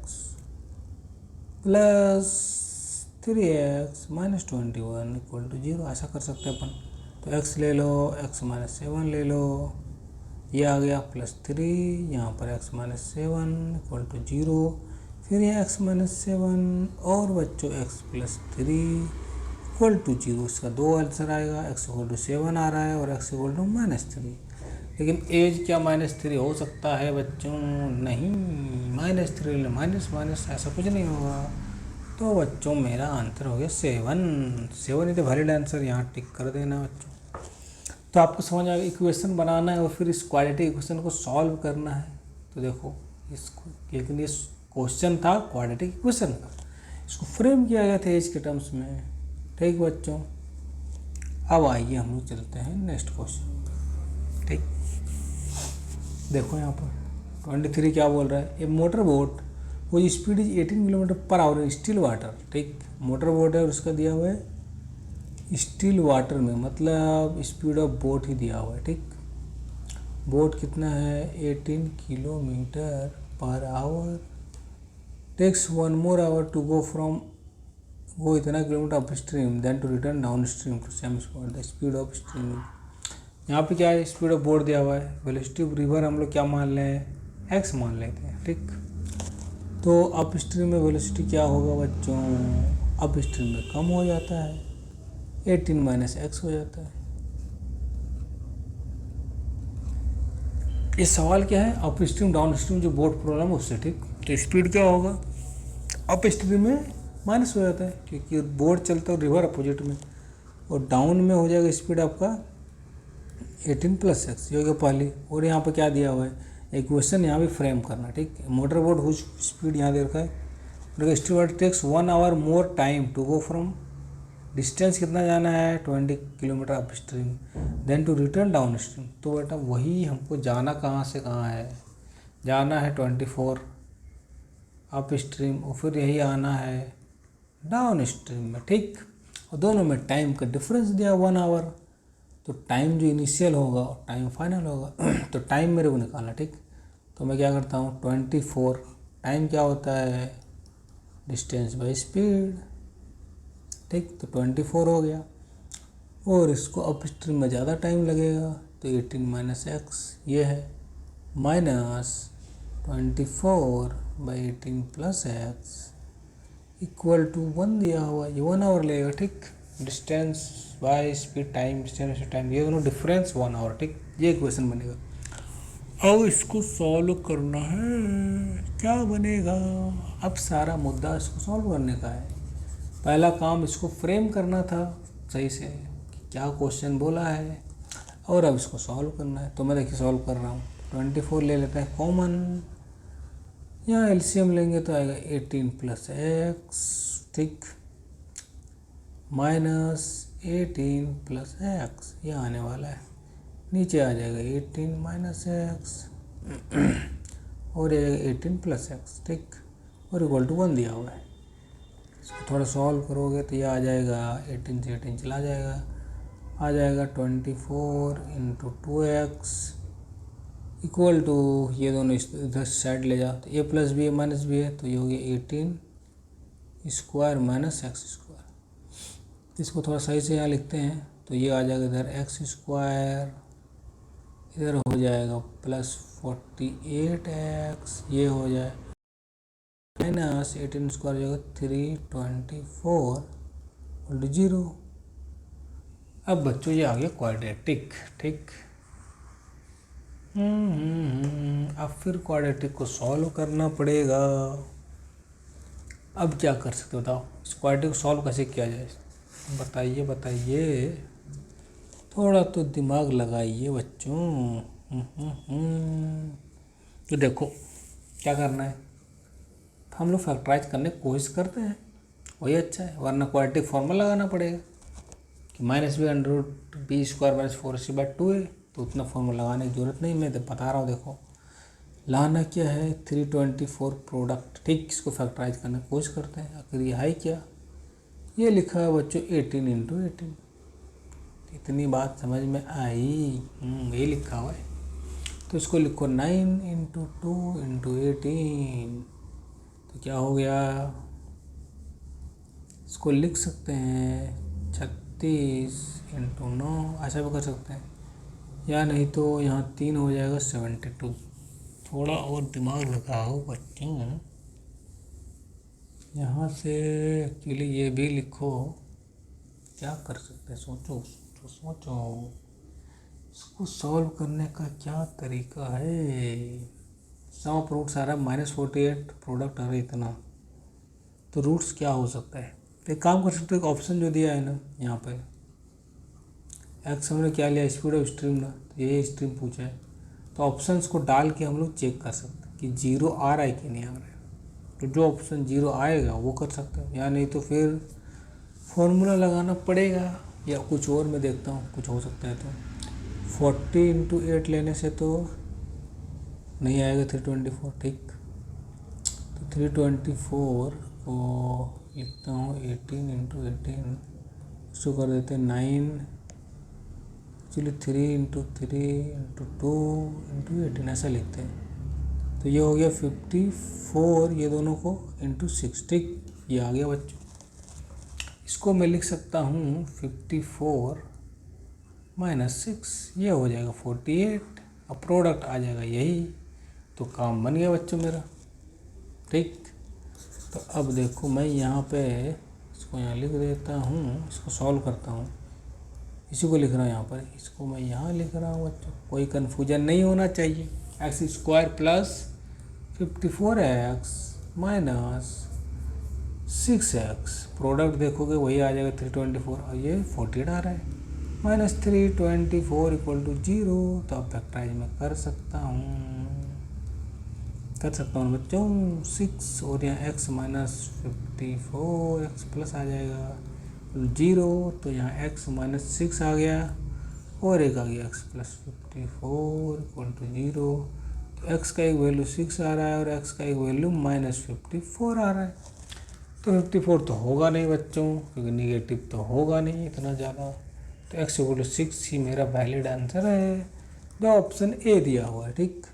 Speaker 1: plus 3x -21 equal to 0, ऐसा कर सकते हैं अपन। तो x ले लो, x -7 ले लो, ये आ गया +3, यहाँ पर x -7 इक्वल टू 0, फिर ये x -7 और बच्चों x +3 इक्वल टू 0। इसका 2 आंसर आएगा, x इक्वल टू 7 आ रहा है और x इक्वल टू -3। लेकिन एज क्या -3 हो सकता है बच्चों, नहीं, -3 माइनस ऐसा कुछ नहीं होगा। तो बच्चों मेरा आंसर हो गया 7 ही तो वैलिड आंसर, यहाँ टिक कर देना बच्चों। तो आपको समझ आ गया, इक्वेशन बनाना है और फिर इस क्वाड्रेटिक इक्वेशन को सॉल्व करना है। तो देखो इसको, लेकिन ये क्वेश्चन था क्वाड्रेटिक इक्वेशन का, इसको फ्रेम किया गया था एज के टर्म्स में, ठीक बच्चों। अब आइए हम लोग चलते हैं नेक्स्ट क्वेश्चन, ठीक। देखो यहाँ पर 23 क्या बोल रहा है, ए मोटर बोट वो speed is 18 km/h in still water, ठीक। मोटर बोट है और उसका दिया हुआ है स्टिल वाटर में, मतलब स्पीड ऑफ बोट ही दिया हुआ है, ठीक। बोट कितना है 18 km/h, takes 1 more hour to go from, वो इतना kilometre up stream then to return down stream to same spot, the speed of stream. यहाँ पे क्या है, स्पीड ऑफ बोट दिया हुआ है, वेलोसिटी ऑफ रिवर हम लोग क्या मान लें, x मान लेते हैं, ठीक। तो अप स्ट्रीम में वेलोसिटी क्या होगा बच्चों, अप स्ट्रीम में कम हो जाता है, 18 - x हो जाता है। ये सवाल क्या है, अप स्ट्रीम डाउन स्ट्रीम जो बोट प्रॉब्लम है उससे, ठीक। तो स्पीड क्या होगा, अप स्ट्रीम में माइनस हो जाता है क्योंकि बोट चलता है रिवर अपोजिट में, और डाउन में हो जाएगा स्पीड आपका 18 + x, ये हो गया पहली। और यहाँ पे क्या दिया हुआ है, इक्वेशन यहाँ भी फ्रेम करना, ठीक। मोटर बोट हुई स्पीड यहाँ दे रखा है, और still water takes 1 hour more time to go from, distance कितना जाना है 20 km up stream, then to return down stream. तो बेटा वही हमको जाना कहाँ से कहाँ है, जाना है 24 अप स्ट्रीम और फिर यही आना है डाउन स्ट्रीम में, ठीक। और दोनों में टाइम का डिफरेंस दिया 1 hour, तो टाइम जो इनिशियल होगा और टाइम फाइनल होगा तो टाइम मेरे को निकालना, ठीक। तो मैं क्या करता हूँ 24, टाइम क्या होता है डिस्टेंस बाय स्पीड, ठीक। तो 24 हो गया, और इसको अप स्ट्रीम में ज़्यादा टाइम लगेगा तो 18 - x ये है, -24/18 + x इक्वल टू 1 दिया हुआ, ये 1 hour लेगा, ठीक। Distance by speed time, distance time, ये दोनों डिफरेंस 1 hour, ठीक। ये इक्वेशन बनेगा। अब इसको सॉल्व करना है, क्या बनेगा, अब सारा मुद्दा इसको सॉल्व करने का है। पहला काम इसको फ्रेम करना था सही से, क्या क्वेश्चन बोला है, और अब इसको सॉल्व करना है। तो मैं देखिए सॉल्व कर रहा हूँ, 24 ले लेते हैं कॉमन, यहाँ एलसीएम लेंगे तो आएगा 18 + x, ठीक, -18 + x, ये आने वाला है, नीचे आ जाएगा 18 - x और ये 18 + x, ठीक, और इक्वल टू 1 दिया हुआ है। इसको थोड़ा सॉल्व करोगे तो ये आ जाएगा 18 से 18 चला जाएगा, आ जाएगा 24 × 2x इक्वल टू, ये दोनों इधर साइड ले जाओ तो a + b -b है, तो ये हो गया 18² - x²। इसको थोड़ा सही से यहाँ लिखते हैं तो ये आ जाएगा इधर x², इधर हो जाएगा +48x, ये हो जाए -18² हो जाएगा 324 = 0। अब बच्चों ये आ गया क्वाड्रेटिक, ठीक। अब फिर क्वाड्रेटिक को सॉल्व करना पड़ेगा। अब क्या कर सकते हो बताओ, इस क्वाड्रेटिक को सॉल्व कैसे किया जाए, बताइए बताइए। थोड़ा तो दिमाग लगाइए बच्चों। तो देखो क्या करना है, तो हम लोग फैक्टराइज करने की कोशिश करते हैं, वही अच्छा है, वरना क्वाड्रेटिक फॉर्मूला लगाना पड़ेगा कि minus B under root B square minus 4ac/2 है, तो उतना फॉर्मूला लगाने की जरूरत नहीं, मैं तो बता रहा हूँ। देखो लाना क्या है, 324 प्रोडक्ट, ठीक, इसको फैक्टराइज करने की कोशिश करते हैं। आखिर ये है क्या, ये लिखा है बच्चों 18 इंटू 18। इतनी बात समझ में आई, ये लिखा हुआ है। तो इसको लिखो 9 इंटू 2 इंटू 18, तो क्या हो गया, इसको लिख सकते हैं 36 इंटू 9, ऐसा भी कर सकते हैं, या नहीं तो यहाँ 3 हो जाएगा 72। थोड़ा और दिमाग लगाओ बच्चों, यहाँ से एक्चुअली ये भी लिखो, क्या कर सकते हैं, सोचो सोचो सोचो, इसको सॉल्व करने का क्या तरीका है। सम ऑफ रूट्स आ रहा है -48, प्रोडक्ट आ रहा है इतना, तो रूट्स क्या हो सकता है। एक काम कर सकते हो, एक ऑप्शन जो दिया है ना यहाँ पे, एक्स हमने क्या लिया, स्पीड ऑफ स्ट्रीम ना, तो यही स्ट्रीम पूछा है, तो ऑप्शंस को डाल के हम लोग चेक कर सकते हैं कि 0 आ रहा है कि नहीं आ रहा है। तो जो ऑप्शन 0 आएगा वो कर सकते हैं, या नहीं तो फिर फॉर्मूला लगाना पड़ेगा, या कुछ और मैं देखता हूँ कुछ हो सकता है। तो 40 इंटू 8 लेने से तो नहीं आएगा 324, ठीक, तो 324 को लिखता हूँ 18 इंटू 18, इसको कर देते हैं 9, एक्चुअली 3 इंटू 3 इंटू 2 इंटू 18 ऐसा लिखते हैं। तो ये हो गया 54, ये दोनों को इंटू 6, ठीक, ये आ गया बच्चों। इसको मैं लिख सकता हूँ 54 माइनस 6, ये हो जाएगा 48, अब प्रोडक्ट आ जाएगा यही, तो काम बन गया बच्चों मेरा, ठीक। तो अब देखो मैं यहाँ पे इसको यहाँ लिख देता हूँ, इसको सॉल्व करता हूँ, इसी को लिख रहा हूँ यहाँ पर, इसको मैं यहाँ लिख रहा हूँ बच्चों, कोई कन्फ्यूजन नहीं होना चाहिए। X square plus 54x minus 6x, product देखोगे वही आ जाएगा 324, और ये 48 आ रहा है, -324 इक्वल टू 0, तो अब फैक्टराइज में कर सकता हूँ बच्चों 6, और यहाँ x माइनस 54, x प्लस आ जाएगा 0, तो यहाँ x माइनस 6 आ गया, और एक आ गया x प्लस 54 इक्वल टू 0, तो x का एक वैल्यू 6 आ रहा है और x का एक वैल्यू -54 आ रहा है। तो 54 तो होगा नहीं बच्चों, क्योंकि निगेटिव तो होगा नहीं इतना ज़्यादा, तो x इक्वल टू 6 ही मेरा वैलिड आंसर है, जो ऑप्शन ए दिया हुआ है, ठीक।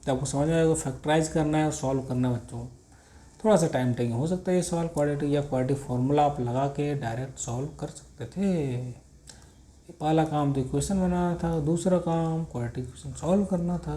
Speaker 1: तो आपको समझ में आएगा, फैक्टराइज करना है और सॉल्व करना है बच्चों, थोड़ा सा टाइम टेकिंग हो सकता है ये सवाल, क्वाड्रेटिक या क्वाड्रेटिक फार्मूला आप लगा के डायरेक्ट सॉल्व कर सकते थे। पहला काम तो इक्वेशन बनाना था, दूसरा काम क्वाड्रेटिक इक्वेशन सॉल्व करना था।